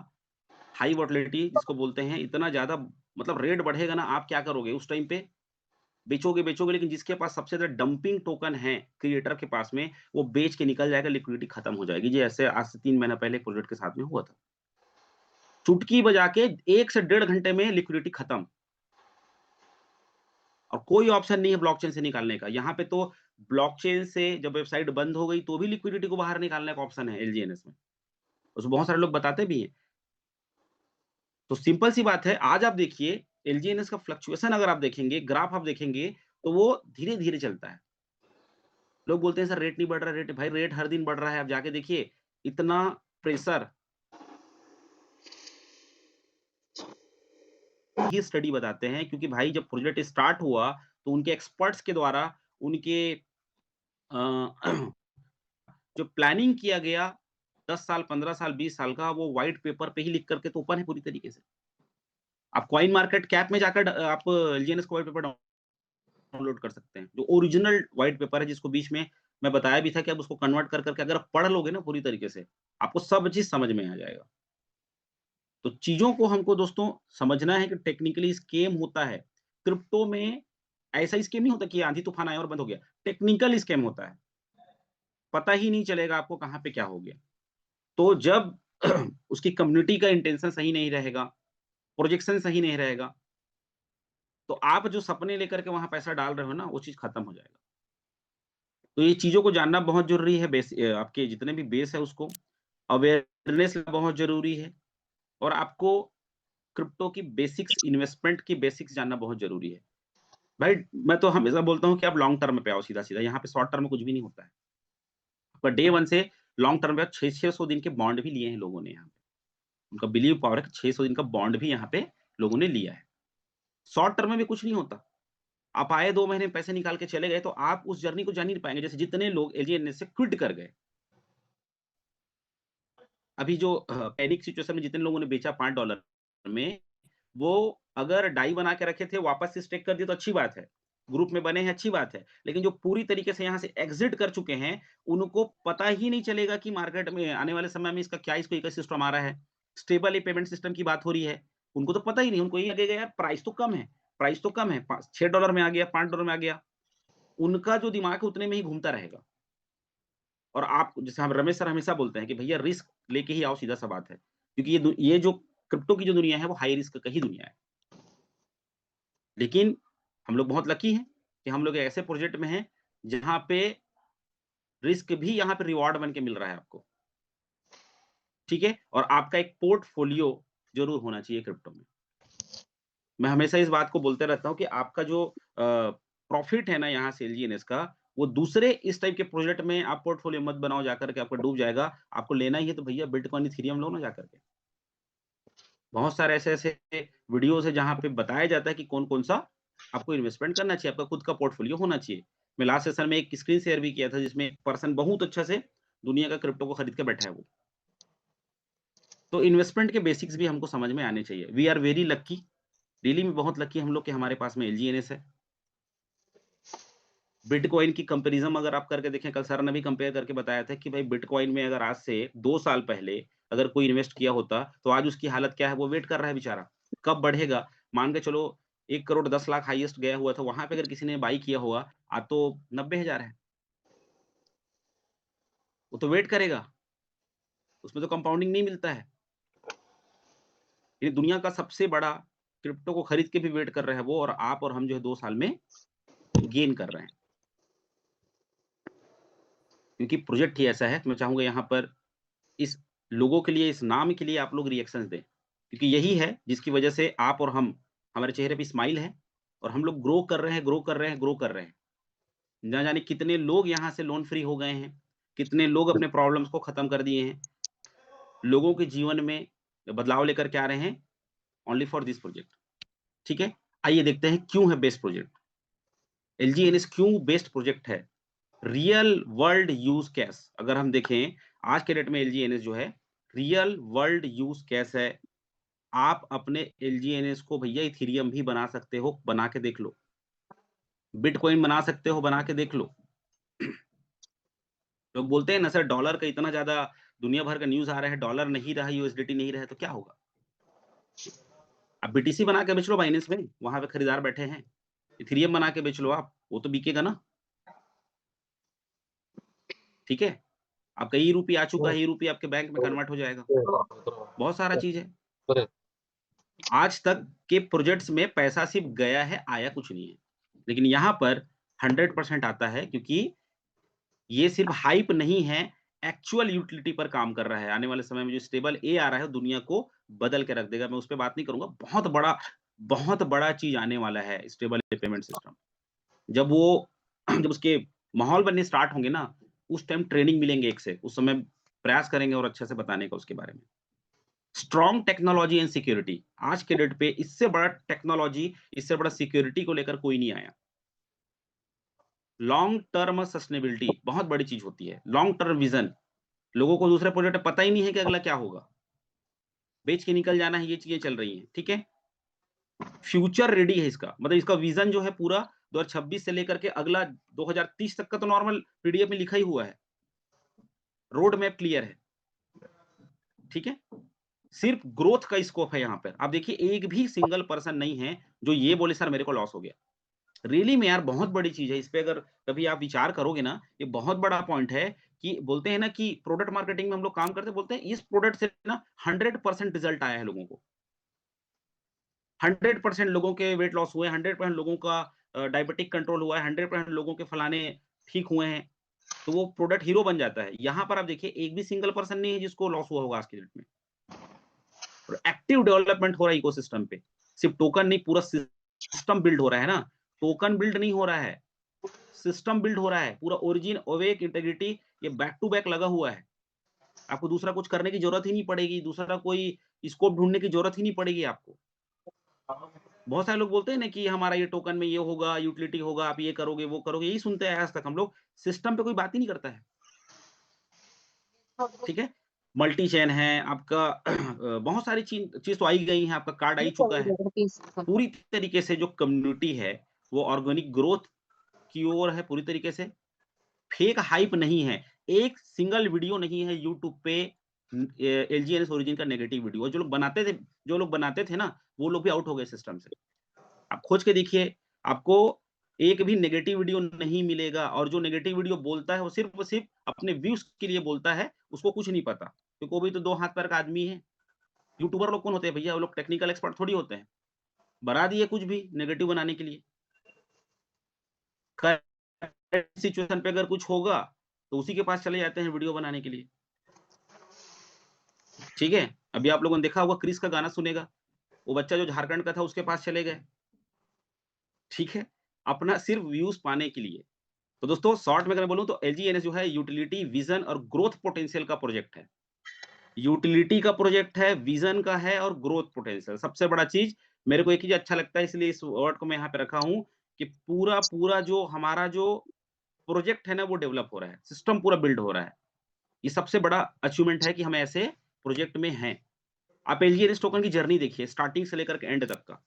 हाई वोलेटिलिटी जिसको बोलते हैं, इतना ज़्यादा मतलब रेट बढ़ेगा ना, आप क्या करोगे उस टाइम पे? बेचोगे, बेचोगे लेकिन जिसके पास सबसे ज़्यादा डंपिंग टोकन है क्रिएटर के पास में, वो बेच के निकल जाएगा, लिक्विडिटी खत्म हो जाएगी। जी, ऐसे आज से 3 महीना पहले एक प्रोजेक्ट के साथ में हुआ था। चुटकी बजा के 1 से डेढ़ घंटे में लिक्विडिटी खत्म और कोई ऑप्शन नहीं है ब्लॉकचेन से निकालने का। यहाँ पे तो ब्लॉकचेन से जब वेबसाइट बंद हो गई, तो भी लिक्विडिटी को बाहर निकालने का ऑप्शन है एलजीएनएस में। उसमें बहुत सारे लोग बताते भी हैं। तो सिंपल सी बात है, आज आप देखिए एलजीएनएस का फ्लक्चुएशन अगर आप देखेंगे, ग्राफ आप देखेंगे, तो वो धीरे-धीरे चलता है। लोग बोलते हैं सर रेट नहीं बढ़ रहा है, रेट भाई रेट हर दिन बढ़ रहा है, आप जाके देखिए, इतना प्रेशर ये स्टडी बताते हैं क्योंकि भाई जब प्रोजेक्ट स्टार्ट हुआ, तो उनके एक्सपर्ट्स के द्वारा उनके अ, जो प्लानिंग किया गया 10 साल, 15 साल, 20 साल का वो व्हाइट पेपर पे ही लिख करके तो ओपन है पूरी तरीके से। आप कॉइन मार्केट कैप में जाकर आप एलजीएनएस का व्हाइट पेपर डाउनलोड कर सकते हैं। जो ओरिजिनल व्हाइट पेपर है जिसको बीच में मैं बताया भी था कि आप उसको कन्वर्ट कर के अगर आप पढ़ लोगे ना पूरी तरीके से, आपको सब चीज़ समझ में आ जाएगा। तो चीज़ों को हमको दोस्तों समझना है कि टेक्निकली स्केम होता है। क्रिप्टो में ऐसा स्केम नहीं होता कि आंधी-तूफान आया और बंद हो गया। टेक्निकल स्केम होता है। पता ही नहीं चलेगा आपको कहाँ पे क्या हो गया। तो जब उसकी कम्युनिटी का इंटेंशन सही नहीं रहेगा, प्रोजेक्शन सही नहीं रहेगा, तो आप जो सपने लेकर के वहाँ पैसा डाल रहे हो ना, वो चीज़ खत्म हो जाएगा। तो ये चीज़ों को जानना बहुत ज़रूरी है आपके जितने भी बेस है उसको, अवेयरनेस बहुत ज़रूरी है और आपको क्रिप्टो की बेसिक्स, इन्वेस्टमेंट की बेसिक्स जानना बहुत ज़रूरी है। भाई मैं तो हमेशा बोलता हूँ कि आप लॉन्ग टर्म पे आओ सीधा-सीधा, यहाँ पे शॉर्ट टर्म में कुछ भी नहीं होता है। पर डे 1 से लॉन्ग टर्म में 600 दिन के बॉन्ड भी लिए हैं लोगों ने यहाँ पे। उनका बिलीव पावर है कि 600 दिन का बॉन्ड भी यहाँ पे लोगों ने लिया है। शॉर्ट टर्म में भी कुछ नहीं होता। आप आए 2 महीने में पैसे निकाल के चले गए तो आप उस जर्नी को जान ही नहीं पाएँगे। जैसे जितने लोग एलजीएनएस से क्विट कर गए। अभी जो पैनिक सिचुएशन में जितने लोगों ने बेचा $5 में, वो अगर डाई बना के रखे थे, वापस से स्टेक कर दिए तो अच्छी बात है। ग्रुप में बने हैं, अच्छी बात है। लेकिन जो पूरी तरीके से यहाँ से एग्ज़िट कर चुके हैं, उनको पता ही नहीं चलेगा कि मार्केट में आने वाले समय में इसका क्या इसको इकोसिस्टम आ रहा है। स्टेबल पेमेंट सिस्टम की बात हो रही है। उनको तो पता ही नहीं, उनको ये लगेगा यार प्राइस तो कम है, प्राइस तो कम है, पा $6 में आ गया, $5 में आ गया। उनका जो दिमाग है उतने में ही घूमता रहेगा। और आप जैसे हम रमेश सर हमेशा बोलते हैं कि भैया रिस्क लेके ही आओ, सीधा-सा बात है। क्योंकि ये जो क्रिप्टो की जो दुनिया है वो हाई रिस्क का ही दुनिया है। लेकिन हम लोग बहुत लकी हैं कि हम लोग एक ऐसे प्रोजेक्ट में हैं जहाँ पे रिस्क भी यहाँ पे रिवॉर्ड बन के मिल रहा है आपको। ठीक है? और आपका एक पोर्टफोलियो ज़रूर होना चाहिए क्रिप्टो में। मैं हमेशा इस बात को बोलते रहता हूँ कि आपका जो प्रॉफ़िट है ना यहाँ से एलजीएनएस का, वो दूसरे इस टाइप के प्रोजेक्ट में आप पोर्टफोलियो मत बनाओ जाकर के, आपका डूब जाएगा। आपको लेना ही है तो भैया बिटकॉइन, इथेरियम लो ना जाकर के। बहुत सारे ऐसे-ऐसे वीडियोज़ हैं जहाँ पे बताया जाता है कि कौन-कौन सा आपको इन्वेस्टमेंट करना चाहिए, आपका खुद का पोर्टफोलियो होना चाहिए। मैं लास्ट सेशन में एक स्क्रीन शेयर भी किया था जिसमें एक पर्सन बहुत अच्छा से दुनिया का क्रिप्टो को खरीद के बैठा है वो। तो इन्वेस्टमेंट के बेसिक्स भी हमको समझ में आने चाहिए। We are very lucky, really में बहुत लकी हम लोग कि हमारे पास में एलजीएनएस है। बिटकॉइन की कंपैरिज़न अगर आप करके देखें, कल सर ने भी कंपेयर करके बताया था कि भाई बिटकॉइन में अगर आज से 2 साल पहले अगर कोई इन्वेस्ट किया होता, तो आज उसकी हालत क्या है, वो वेट कर रहा है बेचारा। कब बढ़ेगा? मान के चलो 1 करोड़ 10 लाख हाईएस्ट गया हुआ था, वहाँ पे अगर किसी ने बाय किया होगा, आज तो 90,000 है। वो तो वेट करेगा, उसमें तो कंपाउंडिंग नहीं मिलता है। ये दुनिया का सबसे बड़ा क्रिप्टो को खरीद के भी वेट कर रहा है वो, और आप और हम जो है 2 साल में गेन कर रहे हैं। क्योंकि प्रोजेक्ट ही ऐसा है, तो मैं चाहूँगा यहाँ पर इस लोगों के लिए, इस नाम के लिए आप लोग रिएक्शंस दें। क्योंकि यही है जिसकी वजह से आप और हम, हमारे चेहरे पे स्माइल है और हम लोग ग्रो कर रहे हैं, ग्रो कर रहे हैं, ग्रो कर रहे हैं। ना जाने कितने लोग यहाँ से लोन फ्री हो गए हैं, कितने लोग अपने प्रॉब्लम्स को खत्म कर दिए हैं। लोगों के जीवन में बदलाव लेकर के आ रहे हैं ओनली फॉर दिस प्रोजेक्ट। ठीक है? आइए देखते हैं क्यों है बेस्ट प्रोजेक्ट। एलजीएनएस क्यों बेस्ट प्रोजेक्ट है? रियल वर्ल्ड यूज़ केस अगर हम देखें, आज के डेट में एलजीएनएस जो है, रियल वर्ल्ड यूज़ केस है। आप अपने एलजीएनएस को भैया इथेरियम भी बना सकते हो, बना के देख लो। बिटकॉइन बना सकते हो, बना के देख लो। लोग बोलते हैं ना सर डॉलर का इतना ज़्यादा दुनिया भर का न्यूज़ आ रहा है, डॉलर नहीं रहा, यूएसडीटी नहीं रहा है तो क्या होगा? आप बीटीसी बना के बेच लो बाइनेंस में, वहाँ पे खरीदार बैठे हैं। इथेरियम बना के बेच लो आप, वो तो बिकेगा ना, ठीक है? आपका ई-रूपी आ चुका है, ई-रूपी आपके बैंक में कन्वर्ट हो जाएगा। बहुत सारा चीज़ है। आज तक के प्रोजेक्ट्स में पैसा सिर्फ़ गया है, आया कुछ नहीं है। लेकिन यहाँ पर 100% आता है क्योंकि ये सिर्फ़ हाइप नहीं है, एक्चुअल यूटिलिटी पर काम कर रहा है। आने वाले समय में जो स्टेबल ए आ रहा है, दुनिया को बदल के रख देगा। मैं उस पे बात नहीं करूँगा। बहुत बड़ा चीज़ आने वाला है स्टेबल पेमेंट सिस्टम। जब वो जब उसके माहौल बनने स्टार्ट होंगे ना, उस टाइम ट्रेनिंग मिलेंगे एक से। उस समय प्रयास करेंगे और अच्छे से बताने का उसके बारे में। Strong technology and security. आज के डेट पे इससे बड़ा टेक्नोलॉजी, इससे बड़ा सिक्योरिटी को लेकर कोई नहीं आया। लॉन्ग टर्म सस्टेनेबिलिटी बहुत बड़ी चीज़ होती है। लॉन्ग टर्म विज़न, लोगों को दूसरे प्रोजेक्ट पता ही नहीं है कि अगला क्या होगा। बेच के निकल जाना है, ये चीज़ें चल रही हैं, ठीक है? फ्यूचर रेडी है इसका, मतलब इसका विज़न जो है पूरा 2026 से लेकर के अगला 2030 तक का तो नॉर्मल पीडीएफ में लिखा ही हुआ है। रोड मैप क्लियर है, ठीक है? सिर्फ ग्रोथ का स्कोप है यहाँ पर। आप देखिए एक भी सिंगल पर्सन नहीं है जो ये बोले सर मेरे को लॉस हो गया। रियली में यार बहुत बड़ी चीज़ है। इस पे अगर कभी आप विचार करोगे ना, ये बहुत बड़ा पॉइंट है कि बोलते हैं ना कि प्रोडक्ट मार्केटिंग में हम लोग काम करते हैं, बोलते हैं इस प्रोडक्ट से ना 100% रिजल्ट आया है लोगों को। 100% लोगों के वेट लॉस हुए, 100% लोगों का डायबिटिक कंट्रोल हुआ है, 100% लोगों के फलाने ठीक हुए हैं। तो वो प्रोडक्ट हीरो बन जाता है। यहाँ पर आप देखिए एक भी सिंगल पर्सन नहीं है जिसको लॉस हुआ होगा आज की डेट में। और एक्टिव डेवलपमेंट हो रहा है इकोसिस्टम पे। सिर्फ टोकन नहीं, पूरा सिस्टम बिल्ड हो रहा है ना। टोकन बिल्ड नहीं हो रहा है, सिस्टम बिल्ड हो रहा है। पूरा ओरिजिन, ओवेक, इंटीग्रिटी ये बैक टू बैक लगा हुआ है। आपको दूसरा कुछ करने की ज़रूरत ही नहीं पड़ेगी, दूसरा कोई स्कोप ढूँढने की ज़रूरत ही नहीं पड़ेगी आपको। बहुत सारे लोग बोलते हैं ना कि हमारा ये टोकन में ये होगा, यूटिलिटी होगा, आप ये करोगे, वो करोगे, यही सुनते आए आज तक हम लोग। सिस्टम पे कोई बात ही नहीं करता है, ठीक है? मल्टी चेन है, आपका बहुत सारी चीज़ तो आ ही गई हैं, आपका कार्ड आ ही चुका है। पूरी तरीके से जो कम्युनिटी है, वो ऑर्गेनिक ग्रोथ की ओर है पूरी तरीके से। फेक हाइप नहीं है। एक सिंगल वीडियो नहीं है यूट्यूब पे एलजीएनएस ओरिजिन का नेगेटिव वीडियो। और जो लोग बनाते थे ना, वो लोग भी आउट हो गए सिस्टम से। आप खोज के देखिए, आपको एक भी नेगेटिव वीडियो नहीं मिलेगा और जो नेगेटिव वीडियो बोलता है, वो सिर्फ़ और सिर्फ़ अपने व्यूज़ के लिए बोलता है, उसको कुछ नहीं पता। क्योंकि वो भी तो 2 हाथ पैर का आदमी है। यूट्यूबर लोग कौन होते हैं भैया? वो लोग टेक्निकल एक्सपर्ट थोड़ी होते हैं। बना दिए कुछ भी नेगेटिव बनाने के लिए। करंट सिचुएशन पे अगर कुछ होगा, तो उसी के पास चले जाते हैं वीडियो बनाने के लिए। ठीक है? अभी आप लोगों ने देखा होगा क्रिस का गाना सुनेगा, वो बच्चा जो झारखंड का था उसके पास चले गए। ठीक है? अपना सिर्फ़ व्यूज़ पाने के लिए। तो दोस्तों शॉर्ट में अगर मैं बोलूँ तो एलजीएनएस जो है यूटिलिटी, विज़न और ग्रोथ पोटेंशियल का प्रोजेक्ट है। यूटिलिटी का प्रोजेक्ट है, विज़न का है और ग्रोथ पोटेंशियल। सबसे बड़ा चीज़ मेरे को एक चीज़ अच्छा लगता है इसलिए इस वर्ड को मैं यहाँ पे रखा हूँ कि पूरा जो हमारा जो प्रोजेक्ट है ना वो डेवलप हो रहा है, सिस्टम पूरा बिल्ड हो रहा है। ये सबसे बड़ा अचीवमेंट है कि हम ऐसे प्रोजेक्ट में हैं। आप एलजीएनएस टोकन की जर्नी देखिए स्टार्टिंग से लेकर के एंड तक का।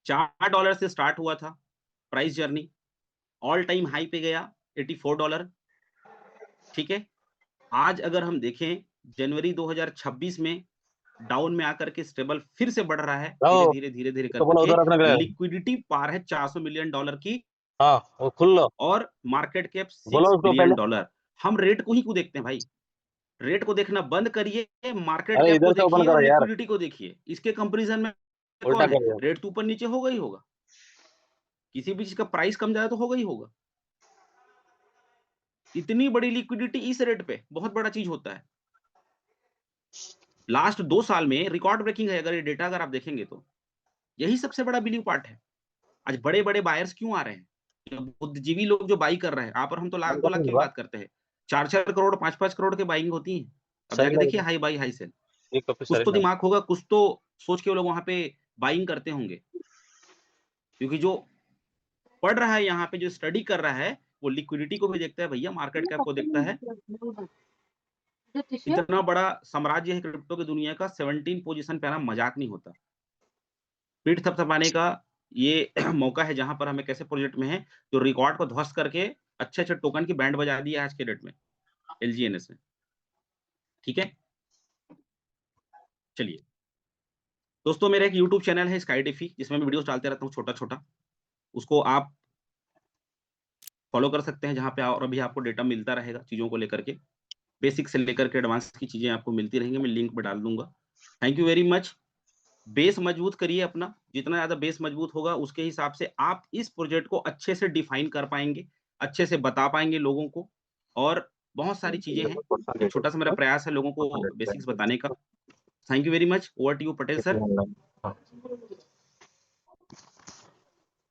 $4 से स्टार्ट हुआ था price journey, all time high पे गया $84। ठीक है? आज अगर हम देखें जनवरी 2026 में डाउन में आकर के स्टेबल फिर से बढ़ रहा है जाओ धीरे-धीरे, धीरे-धीरे तो बोलो करके। उधर रखने के लिए। लिक्विडिटी पार है $400 मिलियन की हाँ, वो खुल लो। और मार्केट कैप बोलो 6 उसको बिलियन पहले। डॉलर। हम रेट को ही क्यों देखते हैं भाई? रेट को देखना बंद करिए, मार्केट अरे कैप को इधर से ओपन देखिए और करो यार, लिक्विडिटी को देखिए। इसके कंपैरिज़न में उल्टा कौन है? कर रहे हो। रेट तो ऊपर-नीचे होगा ही होगा। किसी भी चीज़ का प्राइस कम ज़्यादा तो होगा ही होगा। इतनी बड़ी लिक्विडिटी इस रेट पे बहुत बड़ा चीज़ होता है। लास्ट 2 साल में रिकॉर्ड ब्रेकिंग है अगर ये डेटा अगर आप देखेंगे तो। यही सबसे बड़ा बिलीव पार्ट है। आज बड़े-बड़े बायर्स क्यों आ रहे हैं? बुद्धिजीवी लोग जो बाई कर रहे हैं, आप और हम तो लाख 2 लाख की भी बात करते हैं। 4-4 करोड़, 5-5 करोड़ की बाइंग होती है। अब सही जाके देखिए लग हाई बाई, हाई सेल। एक कॉपी कुछ सही तो ना। दिमाग होगा, कुछ तो सोच के वो लोग वहाँ पे बाइंग करते होंगे। क्योंकि जो पढ़ रहा है यहाँ पे जो स्टडी कर रहा है, वो लिक्विडिटी को भी देखता है भैया, मार्केट कैप को देखता है। इतना बड़ा साम्राज्य है क्रिप्टो की दुनिया का 17 पोज़ीशन पे आना मज़ाक नहीं होता। पीठ थपथपाने का ये मौका है जहाँ पर हम एक ऐसे प्रोजेक्ट में हैं, जो रिकॉर्ड को ध्वस्त करके अच्छे-अच्छे टोकन की बैंड बजा दी है आज के डेट में, एलजीएनएस ने। ठीक है? चलिए, दोस्तों मेरा एक यूट्यूब चैनल है स्काई डिफी जिसमें मैं वीडियोज़ डालते रहता हूँ छोटा-छोटा। उसको आप फ़ॉलो कर सकते हैं जहाँ पे और अभी आपको डेटा मिलता रहेगा चीज़ों को लेकर के। बेसिक से लेकर के एडवांस की चीज़ें आपको मिलती रहेंगी, मैं लिंक में डाल दूँगा। Thank you very much. Base मजबूत करिए अपना, जितना ज़्यादा बेस मजबूत होगा उसके हिसाब से आप इस प्रोजेक्ट को अच्छे से डिफाइन कर पाएँगे, अच्छे से बता पाएँगे लोगों को और बहुत सारी चीज़ें हैं। एक छोटा-सा मेरा प्रयास है लोगों को बेसिक्स बताने का। Thank you very much. Over to you Patel sir.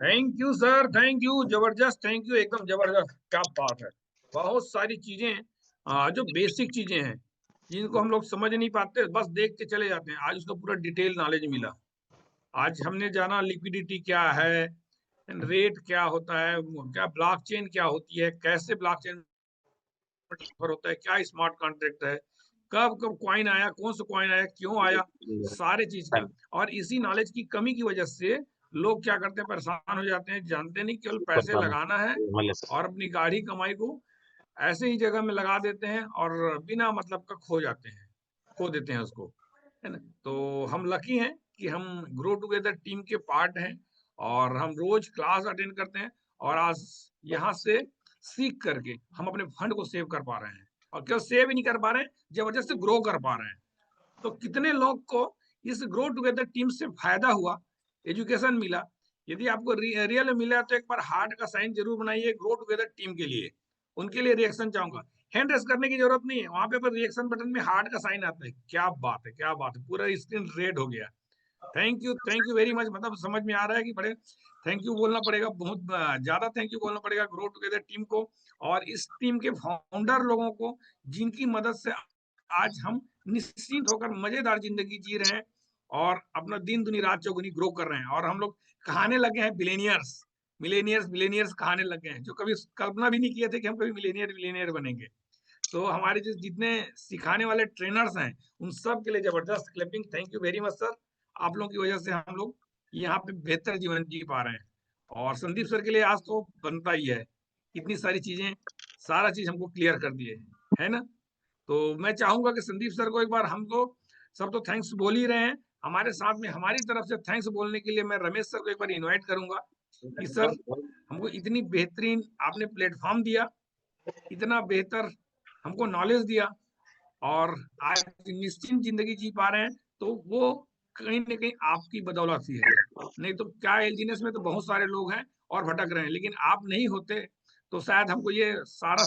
Thank you sir, thank you, जबरदस्त, थैंक यू, एकदम जबरदस्त, क्या बात है। बहुत सारी चीजें जो बेसिक चीजें हैं जिनको हम लोग समझ नहीं पाते, बस देख के चले जाते हैं, आज उसका पूरा डिटेल नॉलेज मिला। आज हमने जाना लिक्विडिटी क्या है, रेट क्या होता है, क्या ब्लॉकचेन क्या होती है, कैसे ब्लॉकचेन ट्रांसफर होता है, क्या स्मार्ट कॉन्ट्रैक्ट है, कब कब कॉइन आया, कौन सा कॉइन आया, क्यों आया, सारे चीज का। और इसी नॉलेज की कमी की वजह से लोग क्या करते हैं, परेशान हो जाते हैं, जानते नहीं केवल पैसे लगाना है और अपनी गाढ़ी कमाई को ऐसे ही जगह में लगा देते हैं और बिना मतलब का खो जाते हैं, खो देते हैं उसको, है ना। तो हम लकी हैं कि हम ग्रो टुगेदर टीम के पार्ट हैं और हम रोज क्लास अटेंड करते हैं और आज यहाँ से सीख करके हम अपने फंड को सेव कर पा रहे हैं और केवल सेव ही नहीं कर पा रहे हैं, जबरदस्त ग्रो कर पा रहे हैं। तो कितने लोग को इस ग्रो टुगेदर टीम से फायदा हुआ, एजुकेशन मिला। यदि आपको रियल में मिला तो एक बार हार्ट का साइन जरूर बनाइए ग्रो टुगेदर टीम के लिए, उनके लिए रिएक्शन चाहूंगा। हैंड रेस करने की जरूरत नहीं है, वहां पे रिएक्शन बटन में हार्ट का साइन आता है। क्या बात है, क्या बात है, पूरा स्क्रीन रेड हो गया। Thank you very much. मतलब समझ में आ रहा है कि बड़े थैंक यू बोलना पड़ेगा, बहुत ज्यादा थैंक यू बोलना पड़ेगा ग्रो टुगेदर टीम को और इस टीम के फाउंडर लोगों को, जिनकी मदद से आज हम निश्चिंत होकर मजेदार जिंदगी जी रहे हैं और अपना दिन दुनी रात चौगुनी ग्रो कर रहे हैं। और हम लोग कहाने लगे हैं बिलेनियर्स, मिलेनियर्स बिलेनियर्स कहाने लगे हैं, जो कभी कल्पना भी नहीं किए थे कि हम कभी मिलेनियर बनेंगे। तो हमारे जो जितने सिखाने वाले ट्रेनर्स हैं, उन सब के लिए जबरदस्त clapping. Thank you very much sir. आप लोगों की वजह से हम लोग यहाँ पे बेहतर जीवन जी पा रहे हैं। और संदीप सर के लिए आज तो बनता ही है, इतनी सारी चीजें, सारा चीज हमको क्लियर कर दिए, है ना। तो मैं चाहूंगा कि संदीप सर को एक बार, हम तो सब तो थैंक्स बोल ही रहे हैं, हमारे साथ में हमारी तरफ से थैंक्स बोलने के लिए मैं रमेश सर को एक बार इनवाइट करूंगा कि सर हमको इतनी बेहतरीन आपने प्लेटफॉर्म दिया, इतना बेहतर हमको नॉलेज दिया और आज निश्चिंत जिंदगी जी पा रहे हैं, तो वो कहीं ना कहीं आपकी बदौलत ही है। नहीं तो क्या, एलजीनेस में तो बहुत सारे लोग हैं और भटक रहे हैं, लेकिन आप नहीं होते तो शायद हमको ये सारा